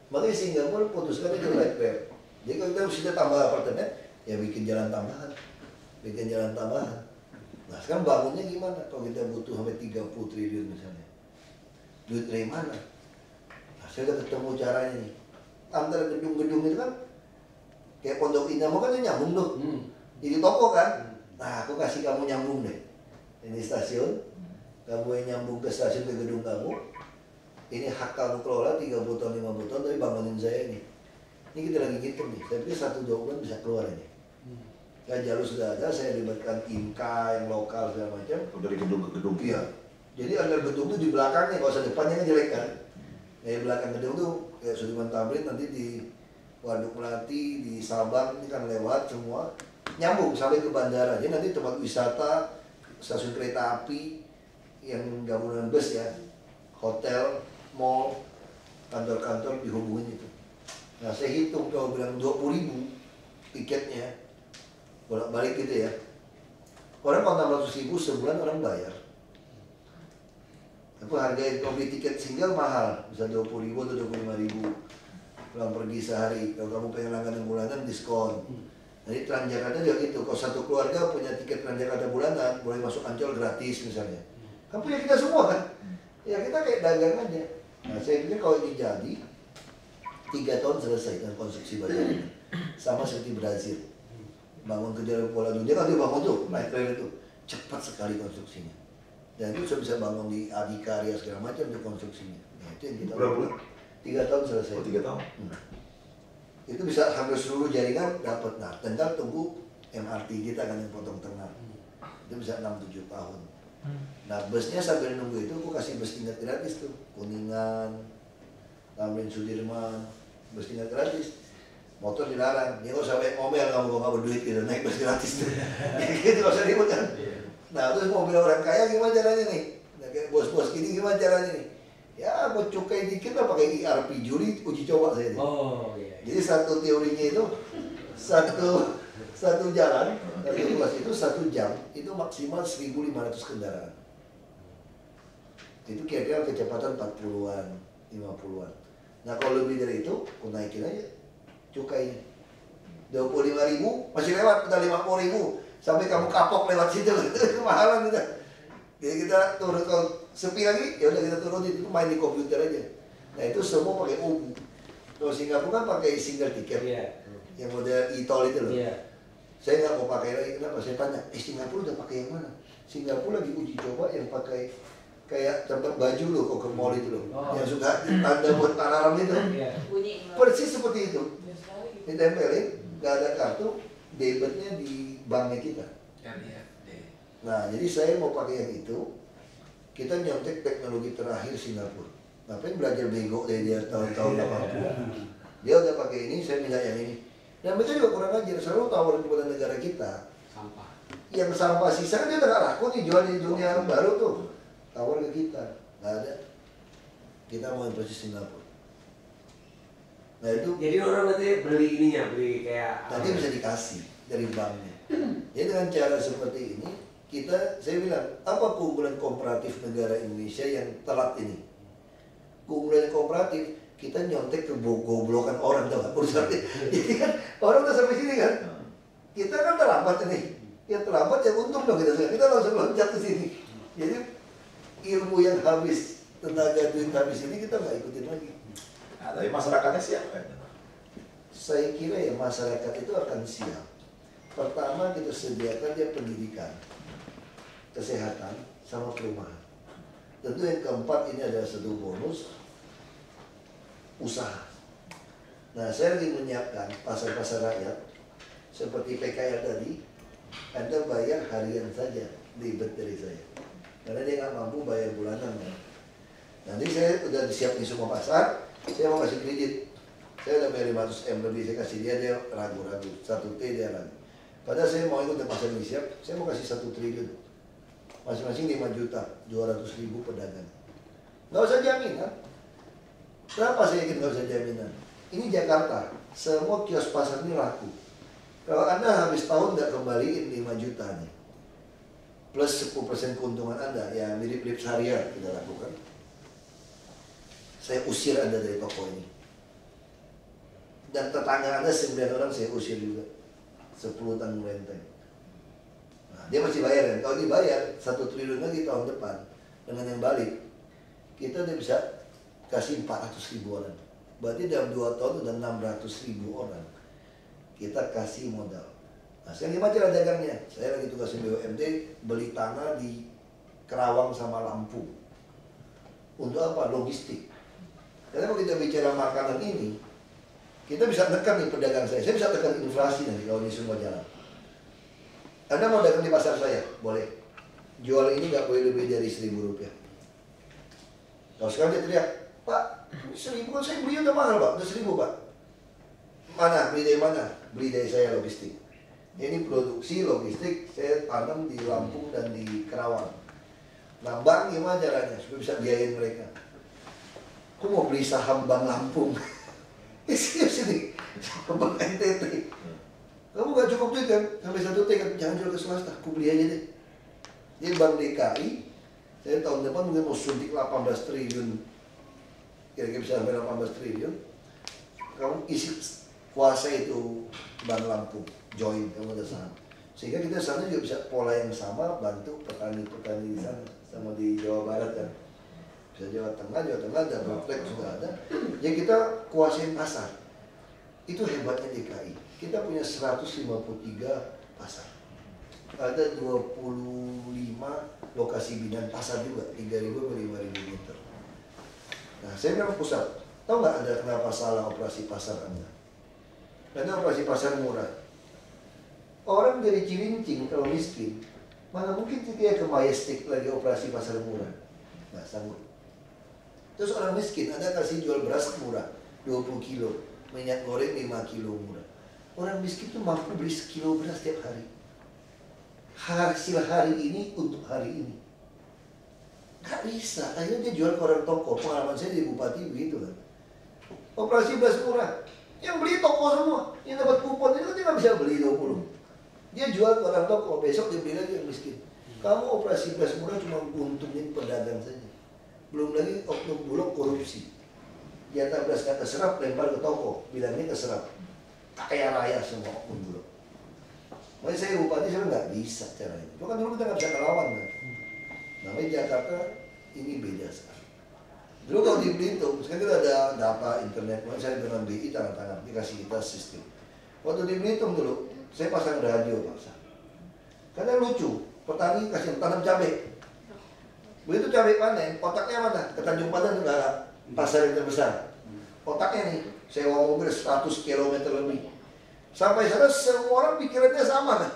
Makanya Singapura putuskan itu light rail. Jadi kalau kita sudah tambah apartemen, ya bikin jalan tambahan. Bikin jalan tambahan. Nah sekarang bangunnya gimana? Kalau kita butuh sampai 30 triliun misalnya. Duit dari mana? Nah, saya udah ketemu caranya nih. Antara gedung-gedung itu kan, kayak Pondok Indah mau kan dia nyambung tuh. Jadi toko kan. Nah aku kasih kamu nyambung deh. Ini stasiun. Kamu yang nyambung ke stasiun ke gedung kamu. Ini hak kamu kelola 30 tahun 50 tahun tapi bangunin saya ini. Ini kita lagi ngitung nih. Saya pikir 1-2 bulan bisa keluar ini. Kan jalur sudah ada, saya libatkan IMKA yang lokal segala macam. Dari gedung ke gedung. Iya. Jadi antar gedung itu di belakangnya, kalau usah depannya kan jelek kan. Di belakang gedung tuh kayak Sudirman Tamrin nanti di Waduk Melati, di Sabang ini kan lewat semua nyambung sampai ke bandara. Jadi nanti tempat wisata, stasiun kereta api yang gabungan bus ya, hotel, mall, kantor-kantor dihubungin itu. Nah saya hitung kalau bilang 20.000 tiketnya bolak-balik gitu ya. Orang kalau 600.000 sebulan orang bayar. Tapi harga kalau beli tiket single mahal, bisa 20.000 atau 25.000 pulang pergi sehari. Kalau kamu pengen langganan bulanan diskon. Jadi Transjakarta juga gitu. Kalau satu keluarga punya tiket Transjakarta bulanan, boleh masuk Ancol gratis misalnya. Kan punya kita semua kan? Ya kita kayak dagang aja. Nah saya pikir kalau ini jadi 3 tahun selesai dengan konstruksi bandara ini. Sama seperti Brazil. Bangun kejar bola dunia kan dia bangun tuh, light rail itu cepat sekali konstruksinya. Dan itu sudah bisa bangun di Adikarya segala macam untuk konstruksinya. Nah, itu yang kita berapa? 3 tahun selesai. 3 tahun. Itu bisa hampir seluruh jaringan dapat. Nah, tinggal tunggu MRT kita kan yang potong tengah. Itu bisa 6-7 tahun. Nah, busnya sambil nunggu itu aku kasih bus tingkat gratis tuh. Kuningan, Tamrin Sudirman, bus tingkat gratis. Motor dilarang, dia nggak usah naik ngomel kamu kalau nggak berduit gitu, naik bus gratis tuh. Gitu nggak usah ribut kan. Nah terus mobil orang kaya gimana caranya nih? Nah, kayak bos-bos gini gimana caranya nih? Ya mau cukai dikit lah pakai ERP Juli uji coba saya nih. Oh iya. Jadi satu teorinya itu satu jalan, satu ruas itu 1 jam itu maksimal 1.500 kendaraan. Itu kira-kira kecepatan 40-an, 50-an. Nah kalau lebih dari itu, aku naikin aja cukainya. 25.000 masih lewat, udah 50.000 sampai kamu kapok lewat situ, itu kemahalan kita. Jadi kita turun kalau sepi lagi, ya udah kita turun itu main di komputer aja. Nah itu semua pakai UBU. Kalau Singapura kan pakai single ticket, yang model e-tol itu loh. Saya nggak mau pakai lagi, kenapa? Saya tanya, Singapura udah pakai yang mana? Singapura lagi uji coba yang pakai kayak tempat baju loh, kok ke mall itu loh, yang suka tanda buat alarm itu. Persis seperti itu. Ditempelin, nggak ada kartu, debitnya di banknya kita. Nah, jadi saya mau pakai yang itu. Kita nyontek teknologi terakhir Singapura. Ngapain belajar bego dari dia tahun-tahun 80? Dia udah pakai ini, saya minta yang ini. Dan mereka juga kurang ajar, selalu tawarin kepada negara kita. Sampah. Yang sampah sisa kan dia udah gak laku nih, jual di dunia baru tuh. Tawar ke kita, nggak ada. Kita mau investasi Singapura. Nah itu. Jadi orang nanti beli ininya, beli kayak. Nanti bisa dikasih dari banknya. Jadi dengan cara seperti ini, saya bilang, apa keunggulan komparatif negara Indonesia yang telat ini? Keunggulan komparatif, kita nyontek ke goblokan orang tuh nggak perusahaan. Jadi kan orang udah sampai sini kan, kita kan terlambat ini. Yang terlambat ya untung dong kita langsung loncat ke sini. Jadi ilmu yang habis, tenaga duit habis ini kita nggak ikutin lagi. Nah, tapi masyarakatnya siap kan? Saya kira ya masyarakat itu akan siap. Pertama kita sediakan dia pendidikan, kesehatan, sama perumahan. Tentu yang keempat ini adalah satu bonus, usaha. Nah saya lagi menyiapkan pasar-pasar rakyat, seperti PKR tadi, Anda bayar harian saja, ribet dari saya. karena dia nggak mampu bayar bulanan. Nanti saya udah disiapin semua pasar, saya mau kasih kredit. Saya udah bayar 500 M lebih, saya kasih dia ragu-ragu, 1 T dia ragu. Padahal saya mau ikut pasar ini siap, saya mau kasih 1 triliun. Masing-masing 5 juta, 200.000 pedagang. Nggak usah jaminan. Kenapa saya yakin nggak usah jaminan? Ini Jakarta, semua kios pasar ini laku. Kalau Anda habis tahun nggak kembaliin 5 juta nih, plus 10% keuntungan Anda, ya mirip-mirip syariah kita lakukan. Saya usir Anda dari toko ini. Dan tetangga Anda 9 orang saya usir juga. 10 tanggung renteng. Nah, dia masih bayar kan? Kalau dibayar 1 triliun lagi tahun depan dengan yang balik, kita udah bisa kasih 400.000 orang. Berarti dalam 2 tahun udah 600.000 orang kita kasih modal. Nah, sekarang gimana cara dagangnya? Saya lagi tugasin BUMD beli tanah di Kerawang sama Lampung. Untuk apa? Logistik. Karena kalau kita bicara makanan ini, kita bisa tekan nih pedagang saya bisa tekan inflasi nanti kalau ini semua jalan. Anda mau dagang di pasar saya? Boleh. Jual ini nggak boleh lebih dari 1.000 rupiah. Kalau sekarang dia teriak, Pak, 1.000 kan saya beli udah mahal Pak, udah 1.000 Pak. Mana? Beli dari mana? Beli dari saya logistik. Ini produksi logistik saya tanam di Lampung dan di Kerawang. Nah, bank gimana caranya supaya bisa biayain mereka? Aku mau beli saham Bank Lampung. Sini, Bank NTT. Kamu gak cukup duit kan? Sampai 1 T kan? Jangan jual ke swasta, aku beli aja deh. Jadi Bank DKI, saya tahun depan mungkin mau suntik 18 triliun. Kira-kira bisa sampai 18 triliun. Kamu isi kuasa itu Bank Lampung, join, kamu ada saham. Sehingga kita sana juga bisa pola yang sama, bantu petani-petani di sana. Sama di Jawa Barat kan. Bisa Jawa Tengah, ada Baptek sudah ada. Jadi kita kuasain pasar. Itu hebatnya DKI. Kita punya 153 pasar. Ada 25 lokasi binaan pasar juga, 3.000 ke 5.000 meter. Nah, saya memang pusat. Tahu nggak Anda kenapa salah operasi pasar Anda? Karena operasi pasar murah. Orang dari Cilincing kalau miskin, mana mungkin dia ke Majestic lagi operasi pasar murah? Nggak sanggup. Terus orang miskin, Anda kasih jual beras murah, 20 kilo, minyak goreng 5 kilo murah. Orang miskin tuh mampu beli sekilo beras setiap hari. Hasil hari ini untuk hari ini. Gak bisa, akhirnya dia jual ke orang toko. Pengalaman saya di Bupati begitu kan. Operasi beras murah, yang beli toko semua. Yang dapat kupon itu kan dia gak bisa beli 20. Dia jual ke orang toko, besok dia beli lagi yang miskin. Kamu operasi beras murah cuma untungin pedagang saja. Belum lagi oknum bulog korupsi. Jatah beras kata serap lempar ke toko, bilangnya keserap. Kaya raya semua oknum bulog. Makanya saya bupati saya nggak bisa caranya. Itu kan dulu kita nggak bisa ngelawan kan. Namanya Jakarta ini beda sekali. Dulu kalau di Belitung, sekarang kita ada data internet. Makanya saya dengan BI tangan-tangan dikasih kita sistem. Waktu di Belitung dulu, saya pasang radio paksa. Karena lucu, petani kasih tanam cabai. Begitu cabai panen, otaknya mana? Ke Tanjung Pandan juga pasar yang terbesar. Otaknya nih, sewa mobil 100 km lebih. Sampai sana semua orang pikirannya sama kan?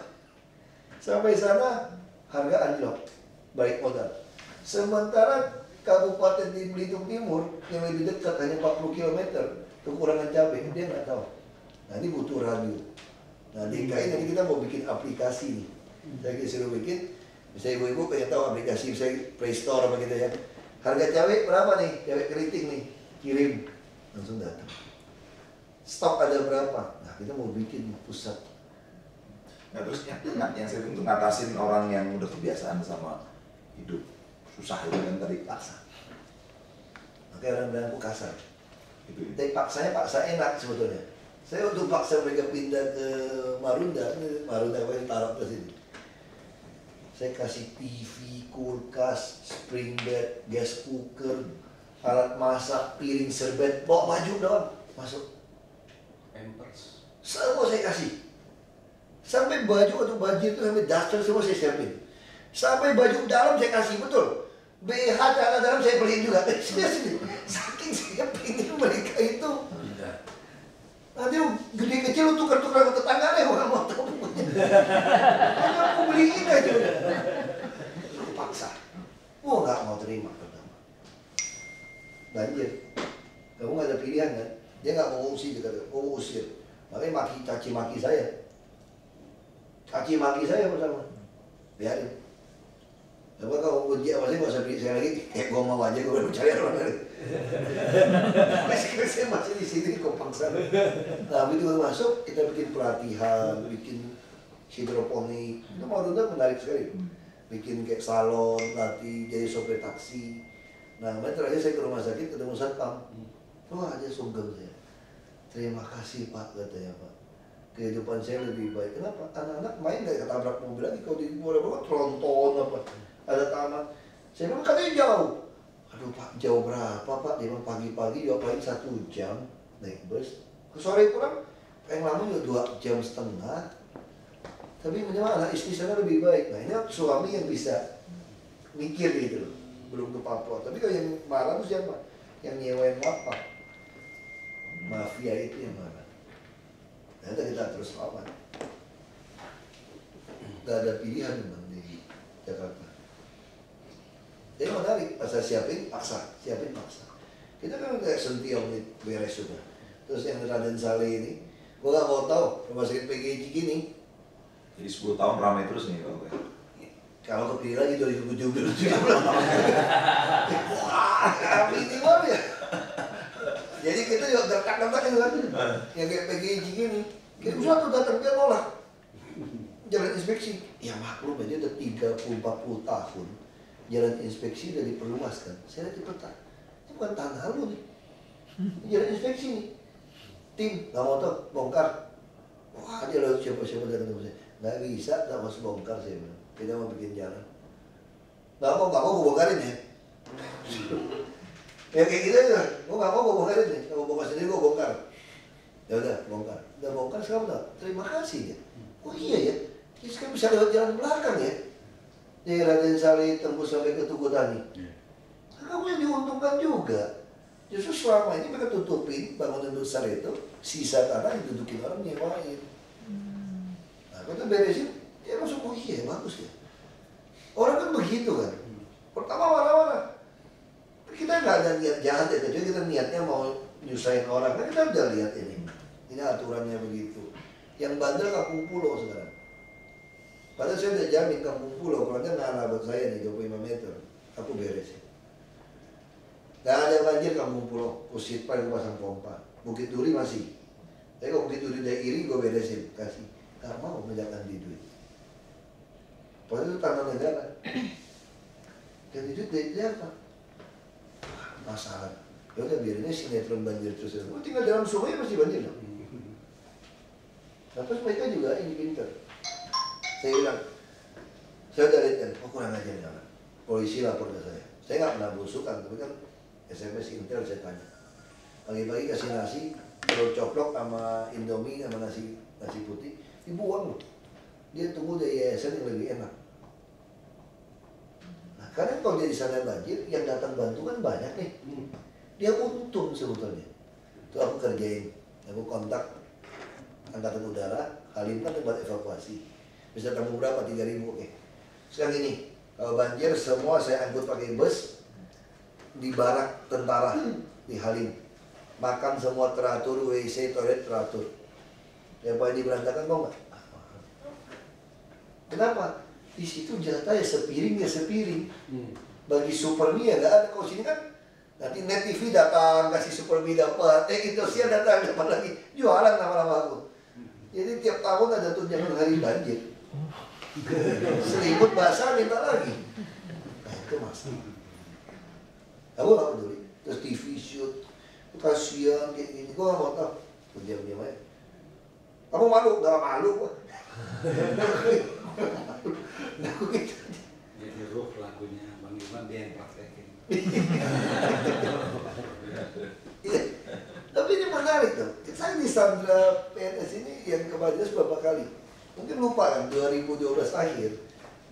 Sampai sana harga anjlok, balik modal. Sementara kabupaten di Belitung Timur yang lebih dekat hanya 40 km, kekurangan cabai, dia nggak tahu. Nanti butuh radio. Nah di DKI nanti kita mau bikin aplikasi nih. Saya disuruh bikin. Bisa ibu-ibu pengen tahu aplikasi, bisa Play Store apa gitu ya. Harga cabai berapa nih? Cabai keriting nih, kirim, langsung datang. Stok ada berapa? Nah kita mau bikin pusat. Nah terus yang saya untuk ngatasin orang yang udah kebiasaan sama hidup susah itu kan tadi paksa. Makanya orang bilang aku kasar. Gitu. Tapi paksa enak sebetulnya. Saya untuk paksa mereka pindah ke Marunda yang taruh ke sini. Saya kasih TV, kulkas, spring bed, gas cooker, alat masak, piring, serbet, bawa baju doang, masuk. Pampers. Semua saya kasih. Sampai baju atau baju itu sampai daster semua saya siapin. Sampai baju dalam saya kasih, betul. BH celana dalam saya beliin juga. Saking saya pingin mereka itu. Nanti gede kecil lu tukar-tukar ke tetangga deh, orang mau tahu. Hanya aku beliin aja. Paksa. banjir. Kamu nggak ada pilihan kan? Dia nggak mau ngungsi, dia kata, mau usir. Makanya caci maki saya. Caci maki saya bersama. Biarin. Tapi kalau kunci apa sih nggak usah pilih saya lagi. Kayak gue mau aja, gue udah cari orang lain. Saya masih di sini kok paksa. Nah begitu masuk kita bikin pelatihan, bikin hidroponik. Itu mau menarik sekali. Bikin kayak salon, latih jadi sopir taksi. Nah kemarin terakhir saya ke rumah sakit ketemu satpam. Wah aja sungkem saya. Terima kasih Pak katanya Pak. Kehidupan saya lebih baik. Kenapa? Anak-anak main gak ketabrak mobil lagi. Kalau di bola-bola tronton apa. Ada taman. Saya bilang katanya jauh. Aduh Pak jauh berapa Pak? Dia bilang pagi-pagi juga paling 1 jam naik bus. Ke sore pulang yang lama juga 2,5 jam. Tapi memang anak istri sana lebih baik. Nah ini suami yang bisa mikir gitu loh. Belum ke Papua. Tapi kalau yang marah itu siapa? Yang nyewain lapak. Mafia itu yang marah. Ternyata kita terus lawan. Gak ada pilihan memang di Jakarta. Jadi menarik, pas saya siapin paksa. Kita kan kayak Sentiong nih, beres sudah. Terus yang Raden Saleh ini, gue gak mau tahu rumah sakit PGJ gini. Jadi 10 tahun ramai terus nih kalau kayak. Kalau kepilih lagi 2017. Wah, minimal ya. Jadi kita juga gertak-gertak itu kan. Yang kayak PGJ gini. Kita suatu datang dia nolak. Jalan inspeksi. Ya maklum aja udah 30-40 tahun. Jalan inspeksi udah diperluas kan. Saya lihat di peta. Ini bukan tanah lu nih. Ini jalan inspeksi nih. Tim, gak mau tau, bongkar. Wah dia lalu siapa-siapa datang ke saya. Gak bisa, gak mau bongkar saya bilang. Kita mau bikin jalan. Gak mau gue bongkarin ya. Ya kayak gitu aja. Gue gak mau gue bongkarin ya. Kalau bongkar sendiri gue bongkar. Ya udah bongkar. Udah bongkar sekarang udah. Terima kasih ya. Oh iya ya. Kita sekarang bisa lewat jalan belakang ya. Dari Raden Saleh tembus sampai ke Tugu Tani. Kamu yang diuntungkan juga. Justru selama ini mereka tutupin bangunan besar itu, sisa tanah yang dudukin orang nyewain. Nah, kalau beresin, dia langsung oh iya bagus ya. Orang kan begitu kan. Pertama marah-marah. Kita nggak ada niat jahat ya, kecuali kita niatnya mau nyusahin orang. Kan kita udah lihat ini. Ini aturannya begitu. Yang bandel Kampung Pulau sekarang. Padahal saya udah jamin Kampung Pulau, kalau nggak ngarah buat saya nih 25 meter, aku beresin. Gak ada banjir Kampung Pulau, Pusit paling pasang pompa. Bukit Duri masih. Tapi kalau Bukit Duri dari iri gue beresin, kasih. Gak mau menjaga di duit. Padahal itu tanah negara. Jadi duit dari apa? Masalah. Ya udah biarinnya sinetron banjir terus. Gue tinggal dalam sungai masih banjir loh. Nah terus mereka juga ini pintar. Saya bilang, saya udah lihat kan, oh kurang ajar nih orang. Polisi lapor ke saya. Saya nggak pernah belusukan, tapi kan SMS Intel saya tanya. Pagi-pagi kasih nasi, telur coplok sama Indomie sama nasi putih, dibuang loh. Dia tunggu dari yayasan yang lebih enak. Nah, karena kalau dia di sana banjir, yang datang bantu kan banyak nih. Dia untung sebetulnya. Itu aku kerjain, aku kontak Angkatan Udara, Halim kan buat evakuasi. Bisa tamu berapa? 3.000 oke. Sekarang ini, kalau banjir semua saya angkut pakai bus di barak tentara di Halim. Makan semua teratur, WC, toilet teratur. Yang paling diberantakan mau nggak? Kenapa? Di situ jatah ya sepiring. Bagi super mie ya nggak ada. Kalau sini kan nanti Net TV datang kasih super mie dapat, Indosiar datang dapat lagi. Jualan lama-lama aku. Jadi tiap tahun ada tunjangan hari banjir. Selimut basah minta lagi. Nah itu masalah. Aku gak peduli. Terus TV shoot, kasihan kayak gini. Gue gak mau tau. Diam-diam aja. Kamu malu? Gak malu gue. Jadi roh lagunya Bang Iman dia yang praktekin. Iya. Tapi ini menarik tuh. Saya di Sandra PNS ini yang ke Banyumas beberapa kali. Mungkin lupa kan, 2012 akhir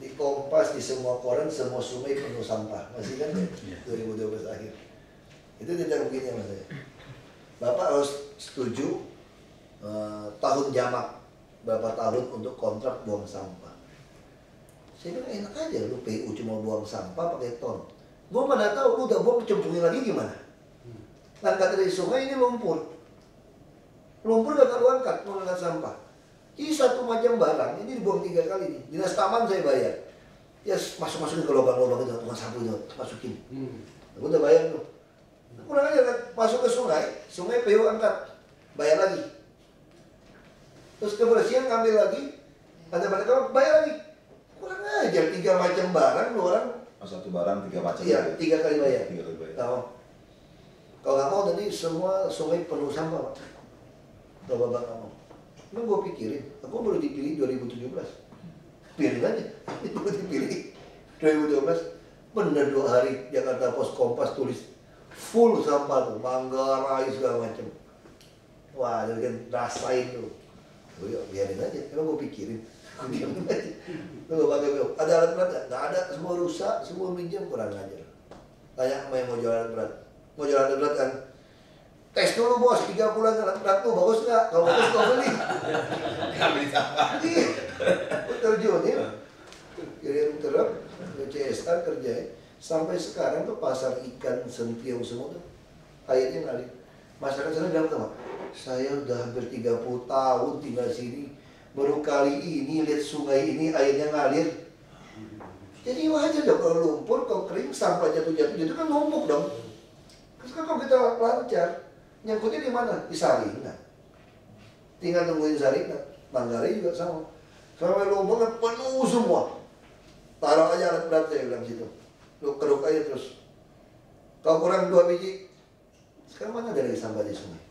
di Kompas, di semua koran, semua sungai penuh sampah. Masih kan ya? 2012 akhir. Itu tidak begini mas saya. Bapak harus setuju tahun jamak berapa tahun untuk kontrak buang sampah. Saya bilang enak aja, lu PU cuma buang sampah pakai ton. Gua mana tahu, lu udah buang cemplungin lagi gimana? Angkat dari sungai ini lumpur. Lumpur gak lu angkat, mau angkat sampah. Jadi satu macam barang, ini dibuang 3 kali nih. Dinas Taman saya bayar. Ya masukin ke lubang-lubang itu, tukang sapu itu, masukin. Aku udah bayar tuh. Kurang aja kan, masuk ke sungai PU angkat, bayar lagi. Terus kebersihan ambil lagi, ada mereka bayar lagi. Kurang aja 3 macam barang, lu orang. Satu barang 3 macam. Iya, 3 kali bayar. 3 kali bayar. Tahu? Kalau nggak mau nanti semua sungai penuh sampah, Pak. Kalau Bapak nggak mau. Emang gue pikirin, aku baru dipilih 2017. Pilih aja, baru dipilih 2012. Bener 2 hari Jakarta Pos Kompas tulis full sampah tuh, Manggarai segala macam. Wah, jadi kan rasain tuh. Oh ya, biarin aja, emang gue pikirin. Biarin aja. Tuh pakai ada alat berat nggak ada, semua rusak, semua minjem, kurang ajar. Tanya sama yang mau jualan berat. Mau jualan alat berat kan? Tes dulu bos, 3 bulan alat berat tuh, bagus nggak? Kalau bagus kau beli. Ambil sampah. Iya, terjun ya. Kirim terap, CSA kerja. Sampai sekarang tuh pasar ikan Sentiau semua tuh airnya ngalir. Masyarakat sana bilang apa? Saya udah hampir 30 tahun tinggal sini, baru kali ini lihat sungai ini airnya ngalir. Jadi wajar dong kalau lumpur, kalau kering, sampah jatuh-jatuh kan numpuk dong. Sekarang kalau kita lancar, nyangkutnya di mana? Di Saringan. Tinggal nungguin Saringan. Manggarai juga sama. Sampai lumpur kan penuh semua. Taruh aja alat berat saya bilang situ. Lu keruk aja terus. Kalau kurang 2 biji, sekarang mana ada lagi sampah di sungai?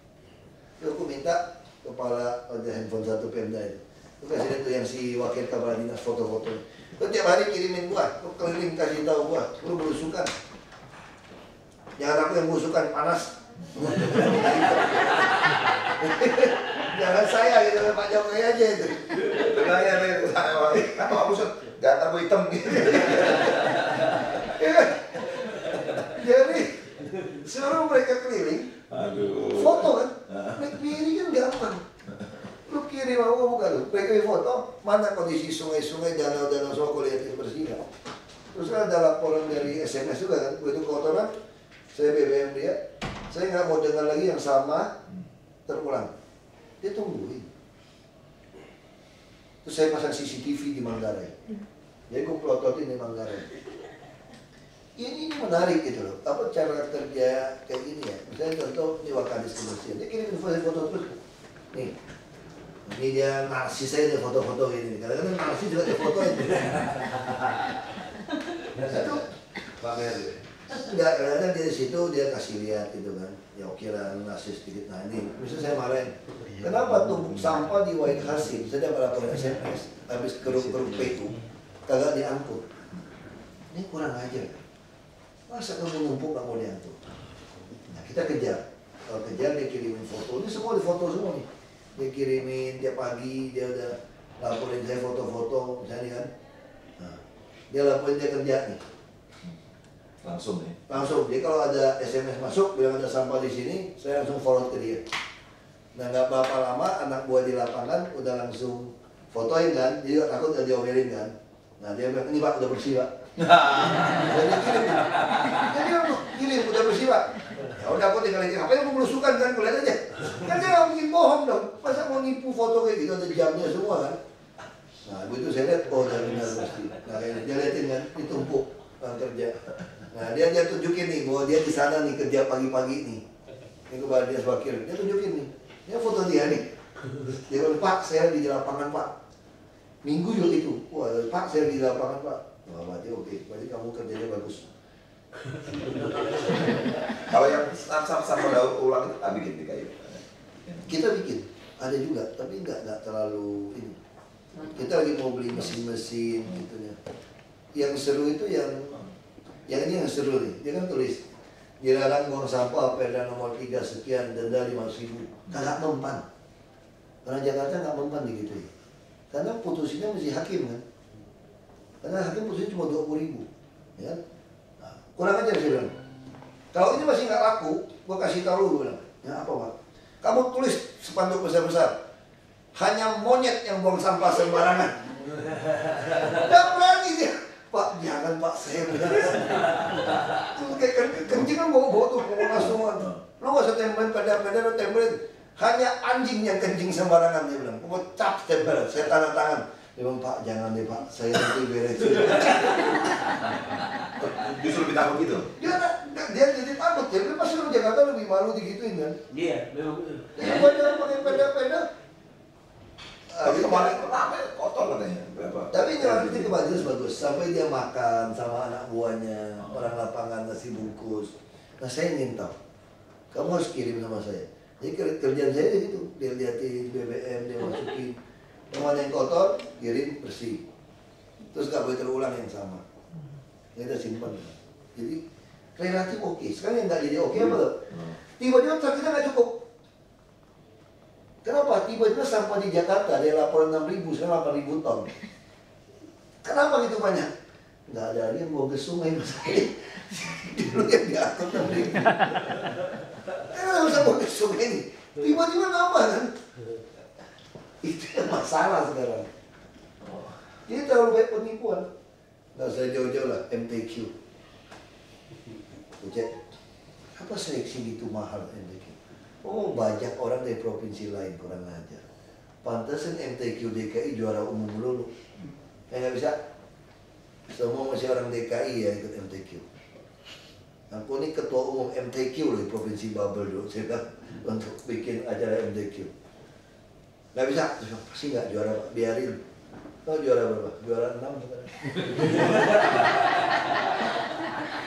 Itu aku minta kepala ada handphone 1 Pemda itu. Lu kasih lihat tuh yang si wakil kepala dinas foto-foto. Lu tiap hari kirimin gua, lu keliling kasih tahu gua, lu belusukan. Jangan aku yang belusukan, panas. Jangan saya gitu, Pak Jokowi aja itu. Tengahnya nih, apa maksud? Gak tahu hitam gitu. Jadi suruh mereka keliling, foto kan, BlackBerry kan gampang. Lu kirim apa bukan lu, BlackBerry foto, mana kondisi sungai-sungai, danau-danau semua kau lihat itu bersih kan. Terus kan ada laporan dari SMS juga kan, begitu kotoran, saya BBM dia, saya nggak mau dengar lagi yang sama terulang. Dia tungguin. Terus saya pasang CCTV di Manggarai. Jadi gue plototin di Manggarai. Ini menarik gitu loh. Apa cara kerja kayak gini ya? Misalnya contoh ini Wakadis kebersihan. Dia kirim foto terus. Nih, ini dia narsis saya dia foto-foto ini. Kadang-kadang narsis juga dia foto ini. Itu pamer. Enggak, kadang-kadang dia di situ dia kasih lihat gitu kan. Ya oke lah narsis sedikit. Nah ini, misalnya saya marahin. Kenapa tumpuk sampah di Wahid Hasim? Saya dapat laporan SMS habis keruk-keruk PU kagak diangkut. Ini kurang ajar. Masa kamu numpuk nggak mau diangkut? Nah kita kejar. Kalau kejar dia kirimin foto. Ini semua difoto semua nih. Dia kirimin tiap pagi dia udah laporin saya foto-foto misalnya kan. Nah, dia laporin dia kerja nih. Langsung nih. Langsung. Jadi kalau ada SMS masuk bilang ada sampah di sini, saya langsung forward ke dia. Nah nggak berapa lama anak buah di lapangan udah langsung fotoin kan. Jadi aku udah diomelin kan. Nah dia bilang, ini Pak udah bersih Pak. Jadi kirim. Jadi kirim udah bersih Pak. Ya udah aku tinggal ini. Apa yang mau belusukan kan, kulihat aja. Kan saya nggak mungkin bohong dong. Masa mau nipu foto kayak gitu ada jamnya semua kan. Nah begitu saya lihat, oh udah benar bersih. Nah dia liatin kan, ditumpuk kerja. Nah dia tunjukin nih bahwa dia di sana nih kerja pagi-pagi nih. Ini kepala dinas wakil. Dia tunjukin nih. Ini foto dia nih. Dia bilang, Pak saya di lapangan Pak. Minggu juga itu, wah Pak saya di lapangan Pak. Wah berarti oke, berarti kamu kerjanya bagus. Kalau yang sama-sama daur ulang itu tak bikin di kayu. Kita bikin, ada juga, tapi nggak terlalu ini. Kita lagi mau beli mesin-mesin gitu ya. Yang seru itu yang ini yang seru nih. Dia kan tulis dilarang buang sampah Perda nomor 3 sekian denda 500.000. Kagak mempan. Orang Jakarta nggak mempan gitu ya. Karena putusinnya mesti hakim kan. Karena hakim putusin cuma 20.000, ya. Nah, kurang aja sih bilang. Kalau ini masih nggak laku, gua kasih tahu lu bilang. Ya apa Pak? Kamu tulis spanduk besar-besar. Hanya monyet yang buang sampah sembarangan. Nggak berani dia. Pak, jangan Pak, saya benar. Tuh kayak kencing kan bawa tuh, bawa semua. Lo gak usah tempelin peda-peda, lo tempelin. Hanya anjing yang kencing sembarangan, dia bilang. Pokoknya cap tempel, saya tanda tangan. Dia bilang, Pak, jangan deh Pak, saya nanti beresin. Justru lebih takut gitu. Dia jadi takut, jadi pasti orang Jakarta lebih malu digituin kan. Iya, memang betul. Kenapa jangan pakai peda-peda? Tapi kemarin pertama kotor katanya. Tapi jangan itu kebagus bagus. Sampai dia makan sama anak buahnya, orang lapangan nasi bungkus. Nah saya ingin tahu, kamu harus kirim sama saya. Jadi kerjaan saya gitu, dia liatin BBM, dia masukin. Yang mana yang kotor, kirim bersih. Terus gak boleh terulang yang sama. Kita simpan. Jadi relatif oke. Sekarang yang gak jadi oke apa tuh? Tiba-tiba kita gak cukup. Kenapa? Tiba-tiba sampah di Jakarta dia laporan 6.000, sekarang 8.000 ton. Kenapa gitu banyak? Nggak ada lagi yang mau ke sungai mas. Dulu yang diatur 6.000. Kenapa usah mau ke sungai ini? Tiba-tiba nambah kan? Itu yang masalah sekarang. Jadi terlalu banyak penipuan. Nggak usah jauh-jauh lah, MTQ. Cek, apa seleksi gitu mahal MTQ? Oh, banyak orang dari provinsi lain, kurang ajar. Pantesan MTQ DKI juara umum dulu. Nggak bisa. Semua masih orang DKI ya ikut MTQ. Aku ini ketua umum MTQ loh di provinsi Babel dulu. Saya kan untuk bikin acara MTQ. Nggak bisa. Pasti nggak juara, biarin. Tahu juara berapa? Juara 6 sekarang.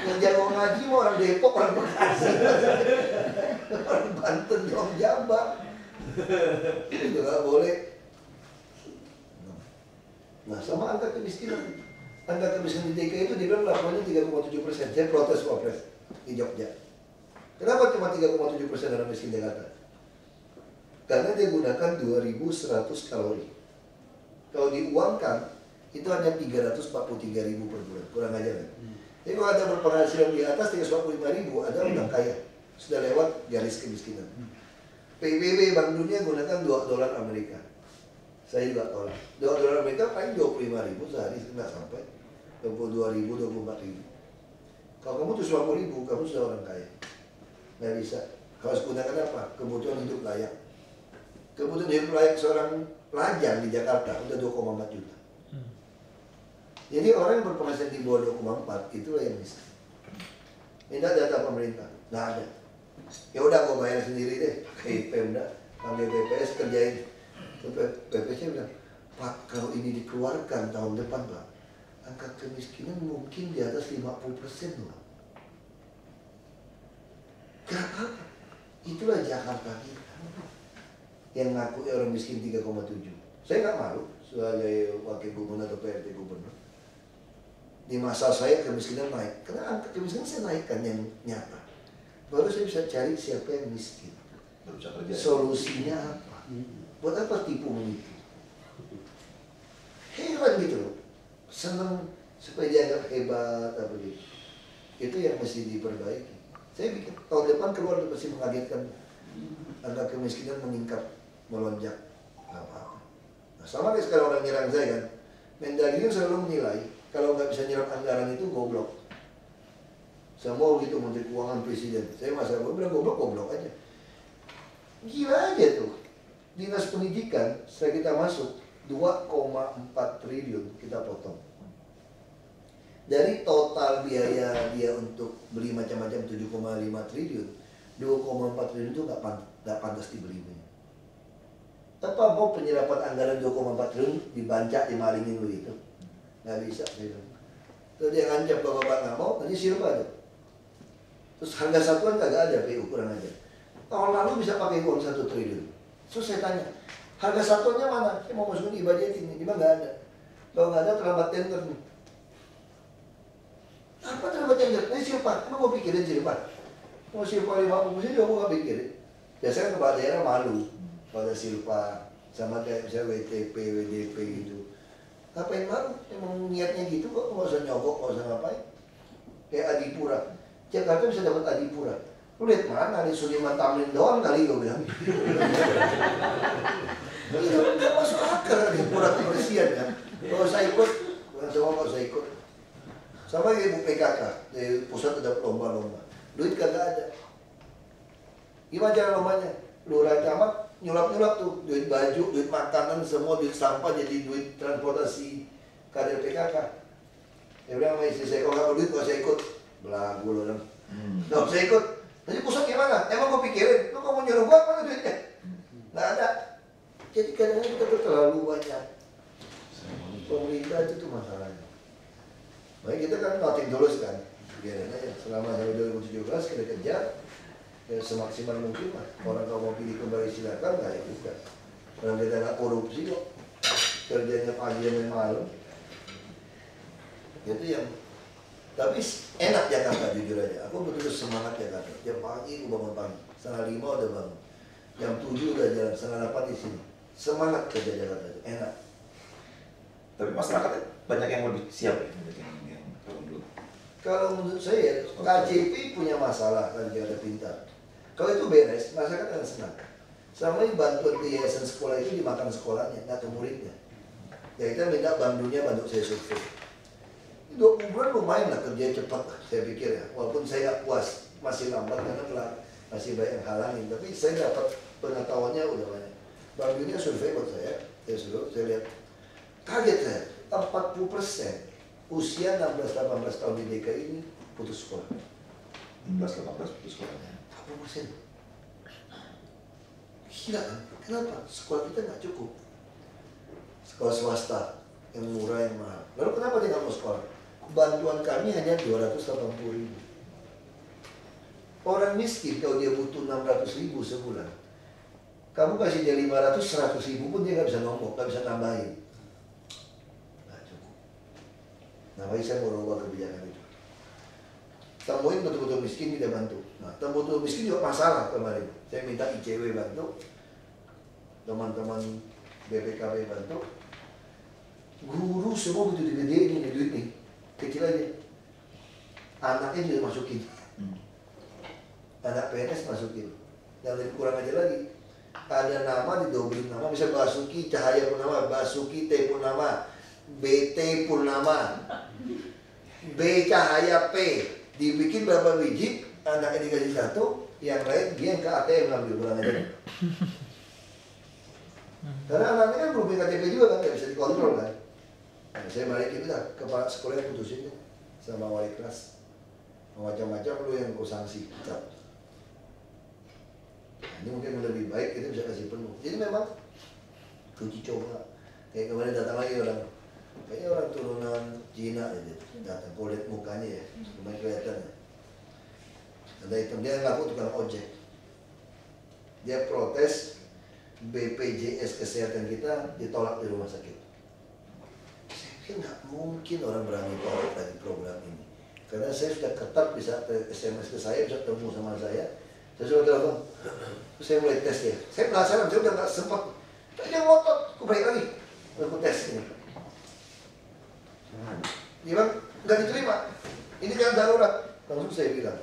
Yang jago ngaji mau orang Depok, orang Bekasi. Orang Banten, orang Jabar. Itu nggak boleh. Nah, sama angka kemiskinan. Angka kemiskinan di DKI itu dibilang laporannya 3,7%. Saya protes Wapres di Jogja. Kenapa cuma 3,7% orang miskin Jakarta? Karena dia gunakan 2.100 kalori. Kalau diuangkan, itu hanya 343.000 per bulan. Kurang ajar kan? Jadi kalau ada berpenghasilan di atas 345.000, ada orang kaya. Sudah lewat garis kemiskinan. PBB Bank Dunia gunakan $2 Amerika. Saya juga tolak. $2 Amerika paling 25.000 sehari, nggak sampai 22.000, 24.000. Kalau kamu tuh 50.000, kamu sudah orang kaya. Nggak bisa. Harus gunakan apa? Kebutuhan hidup layak. Kebutuhan hidup layak seorang pelajar di Jakarta udah 2,4 juta. Jadi orang yang berpenghasilan di bawah 2,4 itulah yang miskin. Minta data pemerintah, nggak ada. Ya udah, gue bayar sendiri deh, pakai Pemda, panggil BPS kerjain. BPS bilang, Pak, kalau ini dikeluarkan tahun depan Pak, angka kemiskinan mungkin di atas 50% loh. Gak apa-apa, itulah Jakarta kita. Yang ngaku orang miskin 3,7. Saya nggak malu sebagai wakil gubernur atau PRT gubernur. Di masa saya kemiskinan naik, karena angka kemiskinan saya naikkan yang nyata. Baru saya bisa cari siapa yang miskin. Solusinya apa? Buat apa tipu menipu? Heran gitu loh. Seneng supaya dianggap hebat apa gitu. Itu yang mesti diperbaiki. Saya pikir tahun depan keluar pasti mengagetkan. Angka kemiskinan meningkat, melonjak. Gak apa-apa. Nah, sama kayak sekarang orang nyerang saya kan. Mendagri selalu menilai kalau nggak bisa nyerap anggaran itu goblok. Semua gitu Menteri Keuangan Presiden. Saya masa gue bilang goblok aja. Gila aja tuh. Dinas Pendidikan setelah kita masuk 2,4 triliun kita potong. Dari total biaya dia untuk beli macam-macam 7,5 triliun, 2,4 triliun itu nggak pantas dibeli. Apa mau penyerapan anggaran 2,4 triliun dibancak, dimalingin begitu? Nggak bisa. Terus dia ngancam kalau Bapak nggak mau, nanti silpa aja. Terus harga satuan kagak ada, PU kurang aja. Tahun lalu bisa pakai uang 1 triliun. Terus saya tanya, harga satuannya mana? Saya mau masukin di budget ini, dia nggak ada. Kalau nggak ada terlambat tender nih. Apa terlambat tender? Ini silpa, emang mau pikirin silpa? Mau silpa 50% juga mau nggak pikirin. Biasanya kepala daerah malu pada silpa, sama kayak misalnya WTP, WDP gitu. Ngapain malu? Emang niatnya gitu kok, nggak usah nyogok, nggak usah ngapain. Kayak Adipura. Jakarta bisa dapat Adipura. Lu lihat mana, ada Sudirman Tamrin doang kali gue bilang. Itu nggak masuk akal Adipura kebersihan kan. Kalau saya ikut, bukan semua kalau saya ikut. Sama kayak ibu PKK, di pusat ada lomba-lomba. Duit kagak ada. Gimana cara lombanya? Lurah camat nyulap-nyulap tuh, duit baju, duit makanan, semua duit sampah jadi duit transportasi kader PKK. Ya udah sama istri saya, kalau nggak mau duit gak usah ikut. Belagu loh kan. Nggak usah ikut. Jadi pusat gimana? Emang gue pikirin, lu kamu nyuruh gua mana duitnya? Nggak ada. Jadi kadang-kadang kita tuh terlalu banyak. Pemerintah itu tuh masalahnya. Makanya kita kan noting tulus kan. Biarin aja, selama sampai 2017 kita kejar. Ya semaksimal mungkin lah. Orang kalau mau pilih kembali silakan, nggak ya juga. Orang kita nggak korupsi kok. Kerjanya pagi dan malam. Itu yang. Tapi enak Jakarta jujur aja. Aku betul-betul semangat Jakarta. Jam pagi aku bangun pagi. 4:30 udah bangun. Jam 7 udah jalan. 7:30 di sini. Semangat kerja Jakarta itu. Enak. Tapi masyarakat banyak yang lebih siap ya, yang dulu. Kalau menurut saya, KJP punya masalah kalau dia ada pintar. Kalau itu beres, masyarakat akan senang. Selama ini bantuan di yayasan sekolah itu dimakan sekolahnya, nggak ke muridnya. Ya kita minta bantunya bantu saya survei. 20 bulan lumayan lah kerja cepat lah, saya pikir ya. Walaupun saya nggak puas, masih lambat karena masih banyak yang halangin. Tapi saya dapat pengetahuannya udah banyak. Bantunya survei buat saya lihat. Kaget saya, 40% usia 16-18 tahun di DKI ini putus sekolah. 16-18 putus sekolahnya. 40%. Gila kan? Kenapa? Sekolah kita nggak cukup. Sekolah swasta yang murah, yang mahal. Lalu kenapa dia nggak mau sekolah? Bantuan kami hanya 280.000. Orang miskin kalau dia butuh 600.000 sebulan, kamu kasih dia 500, 100.000 pun dia nggak bisa nombok, nggak bisa tambahin. Nggak cukup. Nah, makanya saya mau rubah kebijakan itu. Temuin betul-betul miskin tidak bantu. Nah, betul-betul miskin juga masalah kemarin. Saya minta ICW bantu, teman-teman BPKB bantu. Guru semua butuh digedein ini duit nih, kecil aja. Anaknya juga masukin. Anak PNS masukin. Yang lebih kurang aja lagi. Ada nama didobelin nama, bisa Basuki Cahaya Purnama, Basuki T Purnama, BT Purnama, B Cahaya P. Dibikin berapa biji, anaknya dikasih satu, yang lain dia yang ke ATM ngambil kurang aja. Karena anaknya kan belum punya KTP juga kan, nggak bisa dikontrol kan. Nah, saya balikin lah, kepala sekolah yang putusin tuh sama wali kelas. Macam-macam lu yang gue sanksi, pecat. Nah, ini mungkin lebih baik kita bisa kasih penuh. Jadi memang uji coba. Kayak kemarin datang lagi orang, kayaknya orang turunan Cina aja datang, kalau lihat mukanya ya, lumayan kelihatan ya. Ada hitam, dia ngaku tukang ojek. Dia protes BPJS kesehatan kita ditolak di rumah sakit. Saya pikir nggak mungkin orang berani tolak dari program ini. Karena saya sudah ketat, bisa SMS ke saya, bisa ketemu sama saya sudah telepon. Saya mulai tes dia. Saya penasaran, saya udah nggak sempat. Dia ngotot, aku balik lagi. Aku tes ini. Dia bilang, nggak diterima. Ini kan darurat. Langsung saya bilang,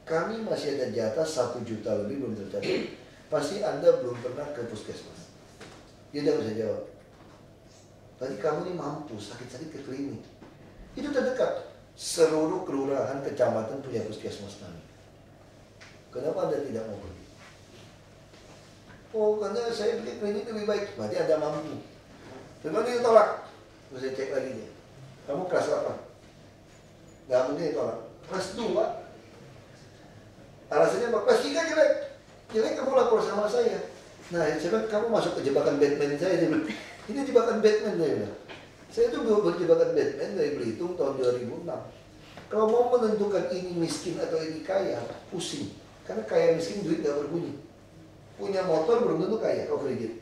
kami masih ada jatah 1 juta lebih belum tercatat. Pasti Anda belum pernah ke puskesmas. Dia tidak bisa jawab. Tadi kamu ini mampu sakit-sakit ke klinik. Itu terdekat. Seluruh kelurahan kecamatan punya puskesmas kami. Kenapa Anda tidak mau pergi? Oh, karena saya pikir klinik lebih baik. Berarti Anda mampu. Bagaimana dia tolak? Terus saya cek lagi dia. Kamu kelas apa? Nggak mungkin ditolak. Kelas 2. Alasannya apa? Kelas 3 jelek. Jelek kamu lapor sama saya. Nah, saya bilang, kamu masuk ke jebakan Batman saya. Dia bilang, ini jebakan Batman. Dia bilang. Saya itu berjebakan Batman dari Belitung tahun 2006. Kalau mau menentukan ini miskin atau ini kaya, pusing. Karena kaya miskin duit gak berbunyi. Punya motor belum tentu kaya, kau kredit.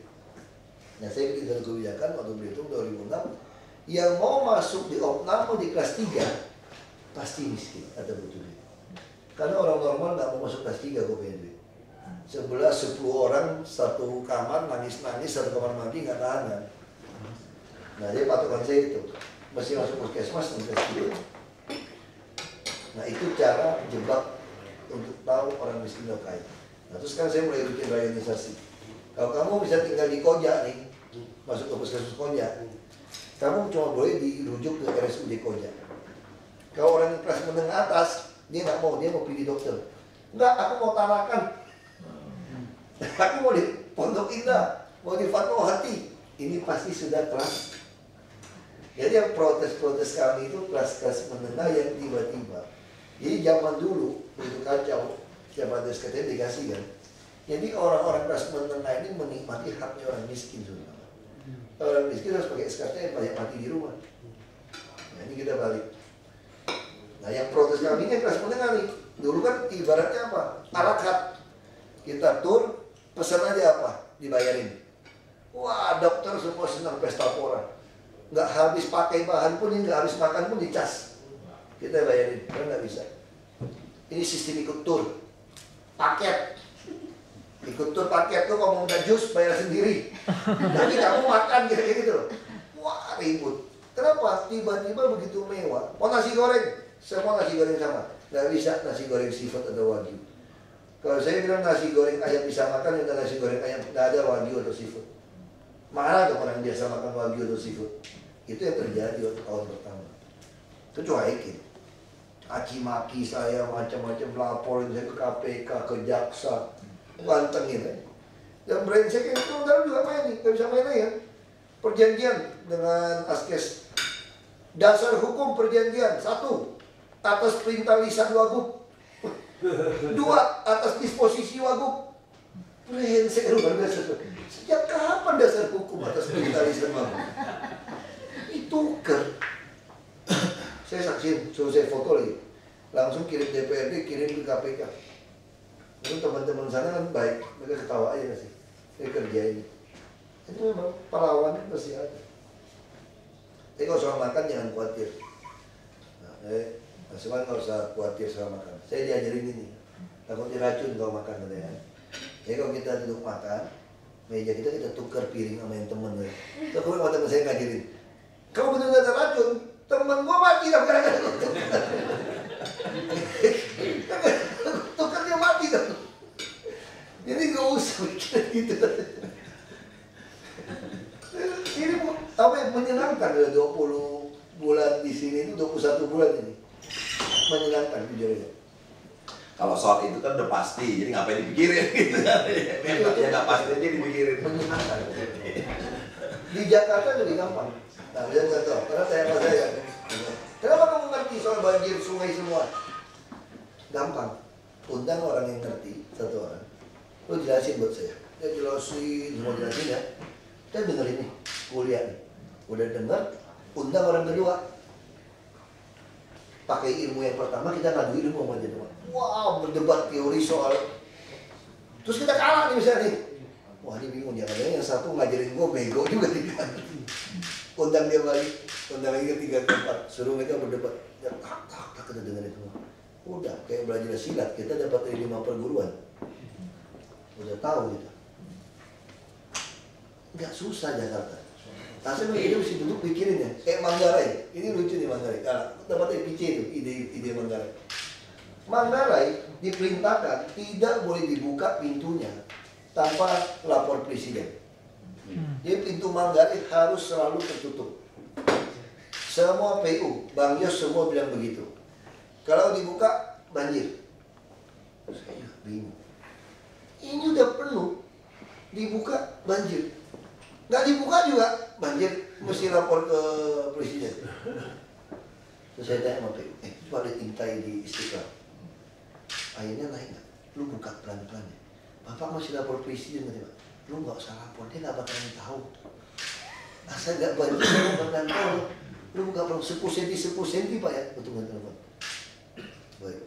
Nah, saya bikin satu kebijakan waktu Belitung 2006. Yang mau masuk di Opname di kelas 3, pasti miskin atau butuh duit. Karena orang normal gak mau masuk kelas 3 kok punya duit. 10 orang, satu kamar, nangis-nangis, satu kamar mandi, gak tahan. Nah, dia patokan saya itu. Mesti masuk puskesmas dan kelas 3. Nah, itu cara jebak untuk tahu orang miskin atau kaya. Nah, terus sekarang saya mulai bikin rayonisasi. Kalau kamu bisa tinggal di Koja nih, masuk ke puskesmas Koja, kamu cuma boleh dirujuk ke RSUD Koja. Kalau orang yang kelas menengah atas, dia nggak mau, dia mau pilih dokter. Enggak, aku mau Tarakan. Aku mau di Pondok Indah, mau di Fatmawati. Ini pasti sudah kelas. Jadi yang protes-protes kami itu kelas-kelas menengah yang tiba-tiba. Jadi zaman dulu, itu kacau. Siapa ada sekretariat dikasih kan. Jadi orang-orang kelas menengah ini menikmati haknya orang miskin sebenarnya. Orang miskin harus pakai SKT banyak mati di rumah. Nah ini kita balik. Nah yang protes kami ini kelas menengah nih. Dulu kan ibaratnya apa? Arakat. Kita tur, pesan aja apa? Dibayarin. Wah dokter semua senang pesta pora. Nggak habis pakai bahan pun, nggak habis makan pun dicas. Kita bayarin, karena nggak bisa. Ini sistem ikut tur. Paket. Ikut tur paket tuh kalau mau minta jus bayar sendiri. Nanti kamu makan kayak gitu. Wah ribut. Kenapa? Tiba-tiba begitu mewah. Mau nasi goreng? Semua nasi goreng sama. Nggak bisa nasi goreng seafood atau wagyu. Kalau saya bilang nasi goreng ayam bisa makan, ada nasi goreng ayam nggak ada wagyu atau seafood. Mana tuh orang biasa makan wagyu atau seafood? Itu yang terjadi waktu tahun pertama. Itu cuekin. Caci maki saya macam-macam, laporin saya ke KPK, ke jaksa. Gantengin aja. Dan brengsek yang itu dalam juga main nih, gak bisa main aja. Perjanjian dengan Askes. Dasar hukum perjanjian, 1. Atas perintah lisan wagub. 2. Atas disposisi wagub. Brengsek luar biasa. Sejak kapan dasar hukum atas perintah lisan wagub? Itu kan. Saya saksiin, suruh saya foto lagi. Langsung kirim DPRD, kirim ke KPK. Itu teman-teman sana kan baik, mereka ketawa aja sih. Saya kerja ini. Itu memang pahlawan pasti ada. Tapi kalau soal makan jangan khawatir. Mas Iwan nggak usah khawatir soal makan. Saya diajarin ini. Takut diracun kalau makan katanya. Jadi kalau kita duduk makan, meja kita tukar piring sama yang temen. Terus kalau teman saya ngajarin, kamu benar-benar ada racun, temen gua mati dah gara-gara itu. Tukarnya mati dah. Jadi gak usah mikir gitu. Ini apa yang menyenangkan dari 20 bulan di sini itu 21 bulan ini. Menyenangkan jujur aja. Kalau soal itu kan udah pasti, jadi ngapain dipikirin gitu kan. Ya nggak pasti aja dipikirin. Menyenangkan. Di Jakarta lebih gampang. Nah, bisa nggak tahu, karena saya. Kenapa kamu ngerti soal banjir sungai semua? Gampang. Undang orang yang ngerti, satu orang. Lo jelasin buat saya. Dia jelasin, semua jelasin ya. Kita dengerin nih, kuliah nih. Udah denger, undang orang kedua. Pakai ilmu yang pertama, kita ngadu ilmu sama dia teman. Wow, berdebat teori soal. Terus kita kalah nih misalnya nih. Wah ini bingung, jangan-jangan yang satu ngajarin gue bego juga nih kan. Undang dia balik, undang lagi ketiga, keempat. Suruh mereka berdebat. Ya tak, kita dengerin semua. Udah, kayak belajar silat, kita dapat dari 5 perguruan. Udah tahu kita. Nggak susah Jakarta. Asal itu mesti duduk pikirin ya. Manggarai, ini lucu nih Manggarai. Nah, dapat EPC itu, ide Manggarai. Manggarai diperintahkan tidak boleh dibuka pintunya tanpa lapor presiden. Jadi pintu Manggarai harus selalu tertutup. Semua PU, Bang Yos semua bilang begitu. Kalau dibuka banjir. Saya bingung. Ini udah penuh, dibuka banjir. Nggak dibuka juga banjir, mesti lapor ke presiden. Terus saya tanya sama PU, coba lihat intai di Istiqlal. Airnya naik nggak? Lu buka pelan-pelan ya. Bapak masih lapor presiden nggak? Lu nggak usah lapor, dia nggak bakalan tahu. Asal nggak banjir, dia nggak bakalan tahu. Lu buka pelan 10 cm Pak ya, betul nggak telepon. Baik.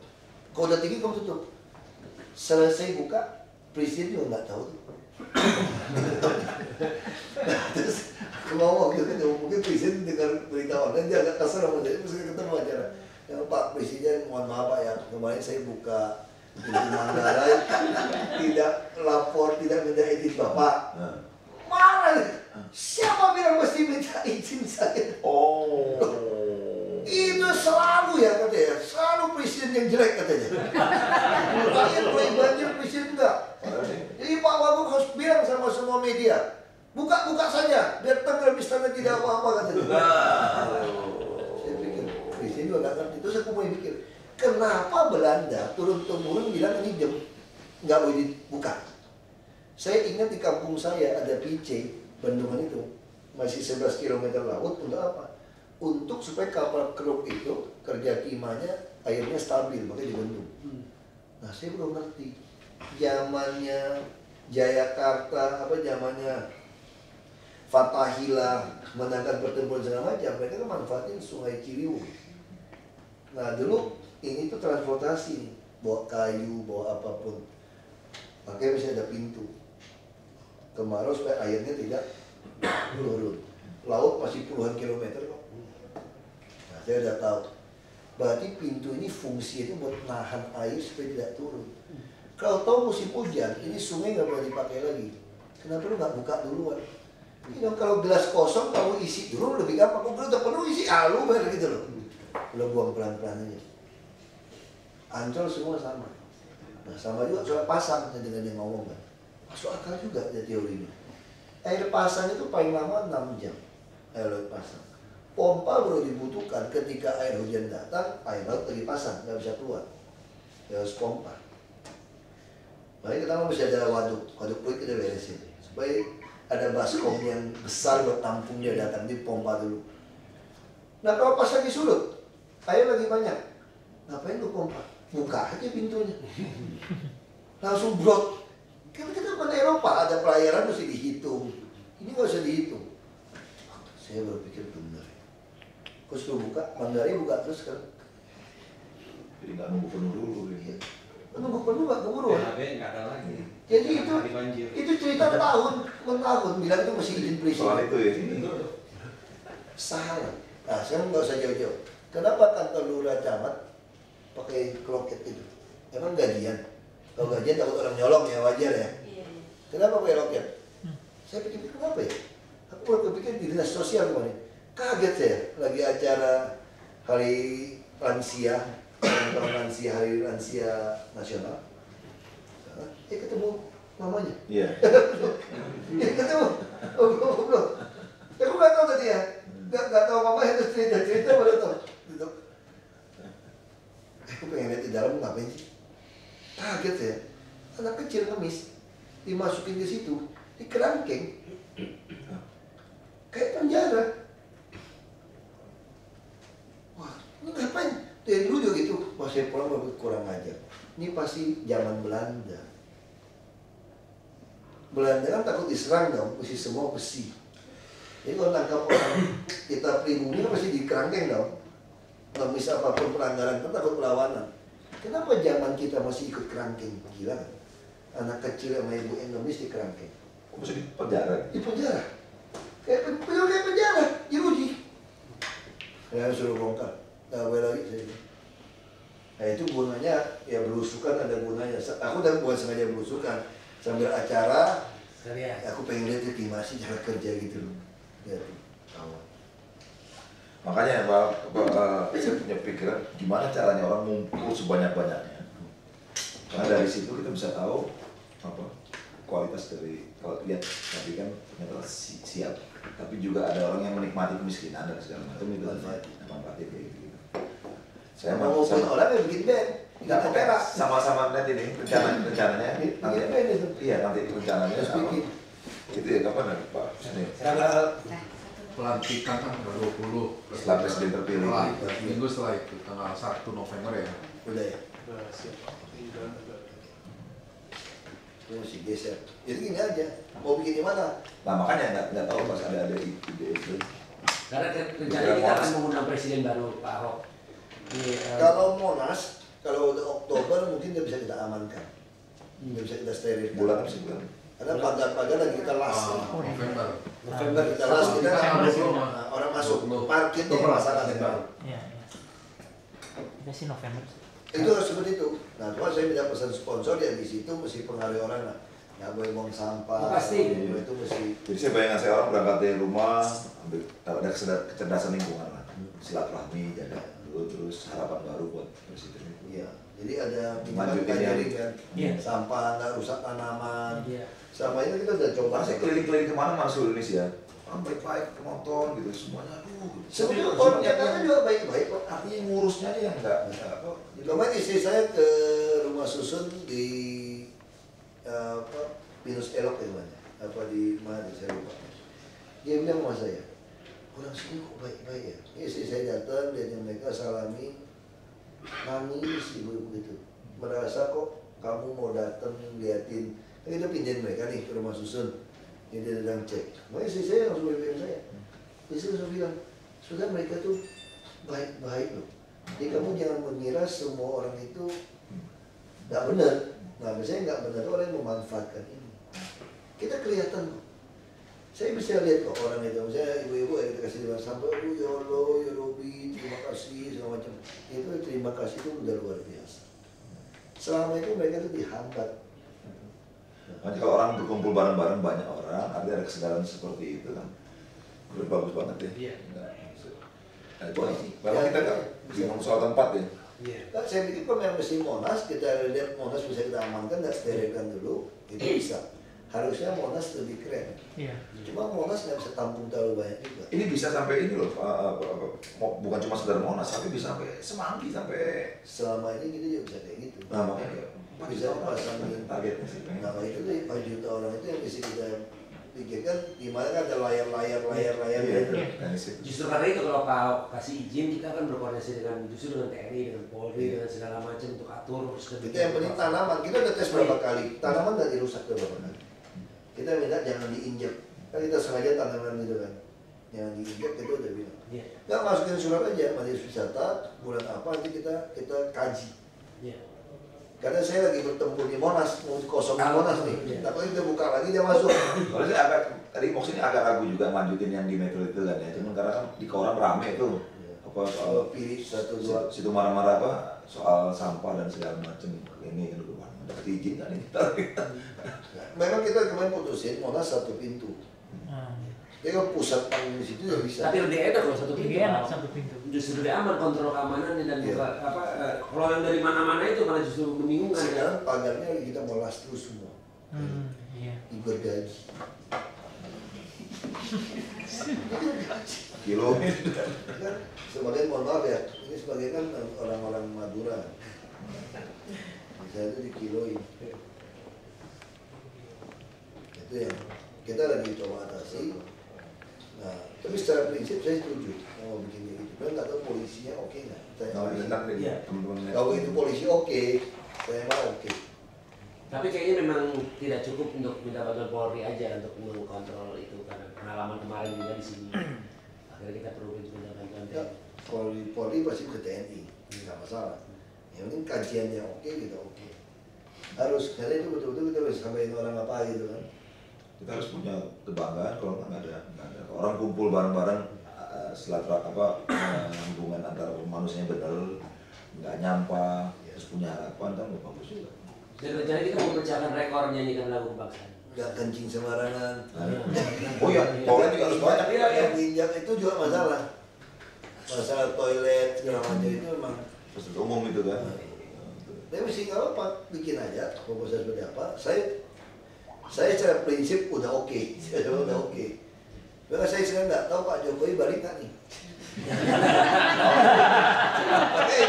Kalau udah tinggi kamu tutup. Selesai buka, presiden juga nggak tahu tuh. Terus aku ngomong gitu kan, mungkin presiden dengar berita online dia agak kasar sama saya, terus ketemu acara. Yang Pak Presiden, mohon maaf Pak ya, kemarin saya buka pintu Manggarai, tidak lapor, tidak minta izin Bapak. Marah, siapa bilang mesti minta izin saya? Oh, itu selalu ya katanya, selalu presiden yang jelek katanya. Rakyat mulai banjir, presiden enggak. Jadi Pak Wagub harus bilang sama semua media, buka-buka saja, biar tenggelam istana tidak apa-apa katanya. Saya pikir, presiden juga nggak ngerti. Terus kenapa Belanda turun-temurun bilang ini nggak boleh dibuka. Saya ingat di kampung saya ada PC, bendungan itu masih 11 km laut untuk apa? Untuk supaya kapal keruk itu kerja timahnya airnya stabil, makanya dibendung. Nah saya belum ngerti zamannya Jayakarta, zamannya Fatahillah menangkan pertempuran segala macam, mereka kan manfaatin Sungai Ciliwung. Nah dulu ini tuh transportasi, bawa kayu, bawa apapun, makanya bisa ada pintu kemarau supaya airnya tidak turun. Laut masih puluhan kilometer kok. Nah saya udah tahu, berarti pintu ini fungsi itu buat nahan air supaya tidak turun. Kalau tahu musim hujan, ini sungai nggak boleh dipakai lagi. Kenapa lu nggak buka duluan? Ini kalau gelas kosong kamu isi dulu lebih gampang. Kalau udah penuh isi alu baru gitu loh. Lo buang pelan-pelan aja. Ancol semua sama. Nah sama juga soal pasang dengan yang ngomong kan. Masuk akal juga ya teorinya. Air pasang itu paling lama 6 jam. Air laut pasang. Pompa baru dibutuhkan ketika air hujan datang, air laut lagi pasang, nggak bisa keluar. Ya harus pompa. Makanya kita mesti ada waduk pelik kita beresin. Supaya ada baskom yang besar buat tampung dia datang, dipompa dulu. Nah kalau pas lagi surut, air lagi banyak, ngapain lu pompa? Buka aja pintunya. Langsung brot. Kan kita bukan Eropa, ada pelayaran mesti dihitung. Ini nggak usah dihitung. Saya berpikir benar. Kok suruh buka, Manggarai buka terus kan? Jadi nggak nunggu penuh dulu. Iya. Nunggu penuh nggak keburu. nggak ada lagi. Jadi itu cerita tahun bilang itu masih izin polisi. Soal itu ya. Salah. Nah, sekarang nggak usah jauh-jauh. Kenapa kantor lurah camat pakai kroket itu? Emang gajian? Kalau gajian takut orang nyolong ya, wajar ya. Kenapa pakai roket? Saya pikir kenapa ya? Aku baru kepikir di dinas sosial kemarin. Kaget saya lagi acara hari lansia, hari lansia nasional. Ketemu mamanya. Iya. Ketemu. Belum. Aku nggak tahu tadi ya. Nggak tahu mamanya terus cerita baru tahu. Gitu. Aku pengen lihat di dalam ngapain sih? Kaget ya. Anak kecil ngemis, dimasukin ke situ, di kerangkeng, kayak penjara. Wah, ini ngapain? Dari dulu juga gitu. Wah, saya pulang kurang ajar. Ini pasti zaman Belanda. Belanda kan takut diserang dong, mesti semua besi. Jadi kalau tangkap orang kita pribumi kan pasti di kerangkeng dong. Nggak bisa apapun pelanggaran, kan takut perlawanan. Kenapa zaman kita masih ikut kerangkeng? Gila kan? Anak kecil sama ibu yang ngemis di kerangkeng. Kok bisa di penjara? Di penjara. Kayak penjara, diuji. Saya suruh bongkar. Nggak boleh lagi saya. Nah itu gunanya, ya belusukan ada gunanya. Aku dan bukan sengaja belusukan. Sambil acara, aku pengen lihat estimasi cara kerja gitu loh. Lihat, kawan. Makanya Pak, saya punya pikiran gimana caranya orang ngumpul sebanyak-banyaknya. Karena dari situ kita bisa tahu apa kualitas dari kalau lihat, tapi kan ternyata siap. Tapi juga ada orang yang menikmati kemiskinan dan segala macam itu manfaatnya kayak gitu. Saya mau orang yang bikin band, nggak apa sama-sama nanti nih rencananya nanti iya nanti rencananya bikin itu ya kapan nanti Pak? Pelantikan tanggal 20 Setelah presiden terpilih. Minggu setelah itu tanggal 1 November ya. udah ya. Ini masih geser. Jadi gini aja, mau bikin di mana? Nah makanya nggak tahu pas ada ide itu. Karena rencana kita akan mengundang presiden baru Pak Ahok. Kalau Monas, kalau udah Oktober mungkin dia bisa kita amankan, dia bisa kita sterilkan. Bulan apa sih bulan? Karena pagar-pagar lagi kita las. November Kita las, kita November. orang masuk, parkirnya masalah baru. Iya. Udah sih November. Itu harus seperti itu. Nah, cuma saya tidak pesan sponsor ya di situ mesti pengaruh orang lah. Nggak boleh buang sampah. Pasti. Itu mesti. Jadi saya bayangkan saya orang berangkat dari rumah, ada kecerdasan lingkungan lah, silaturahmi, jaga dulu terus harapan baru buat presiden itu. Iya. Jadi ada Lanjutin yang kan, sampah nggak rusak tanaman. Iya. Sama itu kita udah coba. Saya keliling-keliling kemana-mana seluruh Indonesia, baik-baik penonton gitu semuanya Sebenarnya orang Jakarta juga baik-baik kok. artinya ngurusnya nih yang enggak apa. Kemarin istri saya ke rumah susun di Pinus Elok namanya, di mana saya lupa. Dia bilang sama saya, orang sini kok baik-baik ya. Istri saya datang, lihat mereka salami, nangis ibu begitu. Merasa kok kamu mau datang liatin, kan kita pindahin mereka nih ke rumah susun. Ini dia sedang cek. Makanya istri saya langsung bilang saya, istri langsung bilang, sudah mereka tuh baik-baik loh. Jadi kamu jangan mengira semua orang itu nggak benar. Nah, misalnya nggak benar orang yang memanfaatkan ini. Kita kelihatan kok. Saya bisa lihat kok orang itu, misalnya ibu-ibu yang kita kasih dengan sampai, ya Allah, ya Robi, terima kasih, segala macam. Itu terima kasih itu udah luar biasa. Selama itu mereka tuh dihambat. Nanti kalau orang berkumpul bareng-bareng banyak orang, artinya ada kesadaran seperti itu kan, udah bagus banget ya. Iya. Nah, itu kalau kita kan bingung soal tempat ya. Iya. Kan saya pikir kalau yang mesti Monas, kita lihat Monas bisa kita amankan, nggak sterilkan dulu, itu bisa. Harusnya Monas lebih keren. Iya. Cuma Monas nggak bisa tampung terlalu banyak juga. Ini bisa sampai ini loh, bukan cuma sekedar Monas, tapi bisa sampai Semanggi sampai. Selama ini kita juga bisa kayak gitu. Nah makanya Bisa dipasangin targetnya sih. Nah itu tuh 4 juta orang itu yang bisa kita pikirkan di mana kan ada layar gitu. Justru karena itu kalau Pak kasih izin kita kan berkoordinasi dengan TNI, dengan Polri, dengan segala macam untuk atur. Kita yang penting tanaman, kita udah tes berapa kali, tanaman nggak dirusak berapa kali. Kita minta jangan diinjek, kan kita sengaja tanaman gitu kan, jangan diinjek itu udah bilang. Nggak masukin surat aja, Majelis Wisata bulan apa nanti kita kaji. Karena saya lagi bertempur di Monas, mau kosongin Monas nih. Takutnya kita buka lagi dia masuk. Kalau saya tadi maksudnya agak ragu juga lanjutin yang di Metro itu kan ya. Cuman karena kan di koran rame tuh. Apa soal pilih 1-2 situ marah-marah apa soal sampah dan segala macam ini kan udah dapat izin kan ini. Memang kita kemarin putusin Monas 1 pintu. Jadi kan pusat panggung di situ ya bisa. Tapi lebih enak loh 1 pintu. Lebih enak 1 pintu. Justru lebih aman kontrol keamanannya dan buka kalau yang dari mana-mana itu malah justru membingungkan. Sekarang pagarnya kita mau las terus semua. Iya. Dibergaji. Kilo. Kan sebagian mohon maaf ya, ini sebagian kan orang-orang Madura. Misalnya itu dikiloin. Itu yang kita lagi coba atasi. Nah, tapi secara prinsip saya setuju mau bikin gitu. Tapi nggak tahu polisinya oke nggak? Kalau itu polisi oke, saya mah oke. Tapi kayaknya memang tidak cukup untuk minta bantuan Polri aja untuk mengontrol itu karena pengalaman kemarin juga di sini. Akhirnya kita perlu minta bantuan TNI. Polri pasti ke TNI, nggak masalah. Yang penting kajiannya oke, kita oke. Harus, karena itu betul-betul kita harus sampaikan orang apa gitu kan. Kita harus punya kebanggaan kalau nggak ada orang kumpul bareng-bareng hubungan antar manusia yang benar, nggak nyampah, terus punya harapan kan bagus juga. Dan rencana kita mau pecahkan rekor nyanyikan lagu kebangsaan. Nggak kencing sembarangan. Oh ya, toilet juga harus banyak. Iya, yang diinjak itu juga masalah. Masalah toilet segala macam itu memang Fasilitas umum itu kan. Tapi mesti nggak apa, bikin aja proposal seperti apa. Saya secara prinsip udah oke. Udah oke. Karena saya sekarang nggak tahu Pak Jokowi balik nggak nih.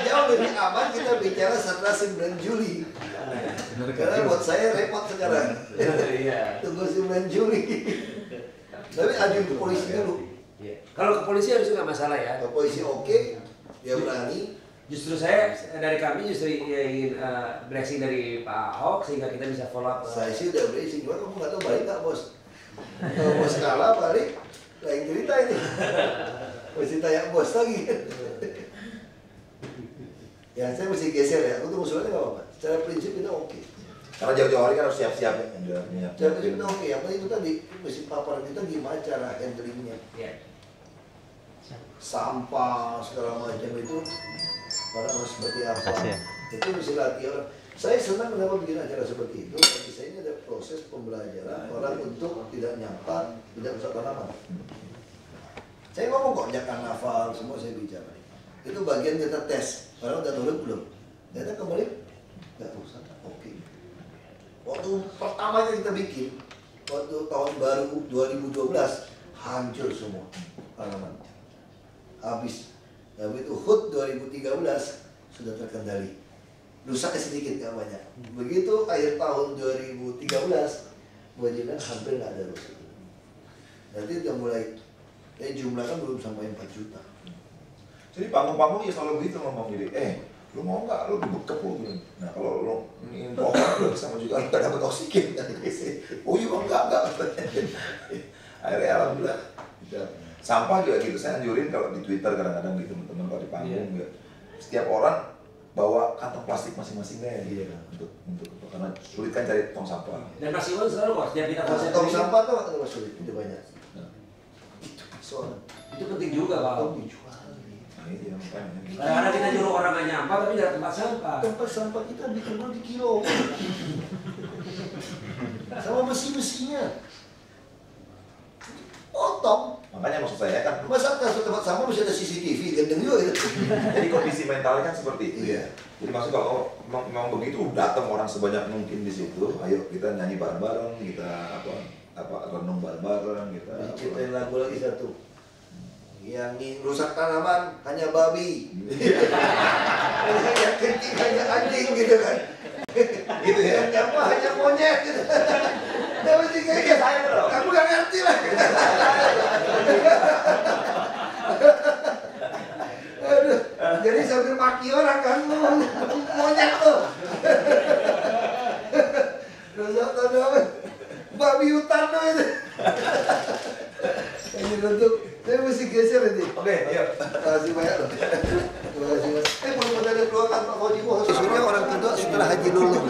Jauh lebih aman kita bicara setelah 9 Juli. Karena buat saya repot sekarang. Tunggu 9 Juli. Tapi aju ke polisi dulu. Kalau ke polisi harusnya nggak masalah ya. Kalau polisi oke, dia berani. Justru saya dari kami justru ingin blessing dari Pak Ahok sehingga kita bisa follow up. Saya sih udah blessing, cuma kamu nggak tahu balik nggak bos. Kalau bos kalah balik, lain cerita ini. Mesti tanya bos lagi. Ya saya mesti geser ya, aku tunggu suratnya nggak apa-apa. Secara prinsip itu oke. Karena jauh-jauh hari kan harus siap-siap ya. Secara prinsip itu oke, apa itu tadi mesti paparan kita gimana cara handlingnya. Sampah segala macam itu orang harus seperti apa. Itu mesti latih orang. Saya senang kenapa bikin acara seperti itu. Bagi saya ini ada proses pembelajaran orang untuk tidak nyampah, tidak rusak tanaman. Saya ngomong kok jangan hafal, semua saya bicara. Itu bagian kita tes. Orang udah nurut belum? Ternyata kembali nggak rusak. Oke. Waktu pertamanya kita bikin, waktu tahun baru 2012, hancur semua tanaman. Habis itu HUT 2013 sudah terkendali, rusaknya sedikit nggak banyak. Begitu akhir tahun 2013 Bajingan hampir nggak ada rusak. Nanti udah mulai jumlah kan belum sampai 4 juta. Jadi panggung-panggung ya selalu begitu ngomong, jadi lu mau nggak, lu dibekep lu. Nah kalau lu ingin pohon lu sama juga lu gak dapat oksigen. Oh iya enggak. Akhirnya alhamdulillah. Sampah juga gitu, saya anjurin kalau di Twitter kadang-kadang gitu teman-teman kalau di panggung ya. Setiap orang bawa kantong plastik masing-masing deh untuk karena sulit kan cari tong sampah. Dan Mas Iwan selalu kok setiap kita konser Tong sampah tuh atau sulit, itu banyak. Itu soalnya. Itu penting juga Pak. Iya, makanya. Karena kita nyuruh orang nggak nyampah tapi dari tempat sampah. Tempat sampah kita dikenal di kilo. Sama mesin-mesinnya. Potong. Makanya maksud saya kan, Masa ke tempat sampah mesti ada CCTV, gendeng juga gitu. jadi kondisi mentalnya kan seperti itu. Iya. Jadi maksud kalau memang begitu datang orang sebanyak mungkin di situ, ayo kita nyanyi bareng-bareng, kita renung bareng-bareng, kita Ciptain lagu lagi satu. Yang rusak tanaman hanya babi. Yang kencing hanya anjing gitu kan. gitu ya. Yang nyampah hanya monyet gitu. Tapi kayak saya bro. Kamu gak ngerti lah. Aduh, jadi sambil maki orang kan monyet tuh. Rusak tanaman, babi hutan tuh itu. Ini bentuk, saya mesti geser ini. Oke, ayo. Terima kasih banyak loh. Terima kasih banyak. Belum ada keluarkan Pak Kodibo. Suryo orang kedua setelah Haji Lulung.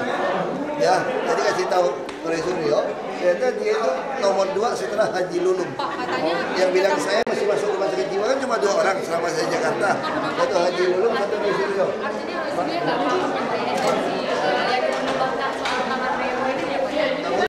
Ya, tadi kasih tahu oleh Suryo. Ternyata dia itu nomor 2 setelah Haji Lulung. Pak, katanya Yang bilang saya masih masuk rumah sakit jiwa kan cuma 2 orang selama saya di Jakarta. Satu Haji Lulung, satu Suryo. artinya Suryo nggak mau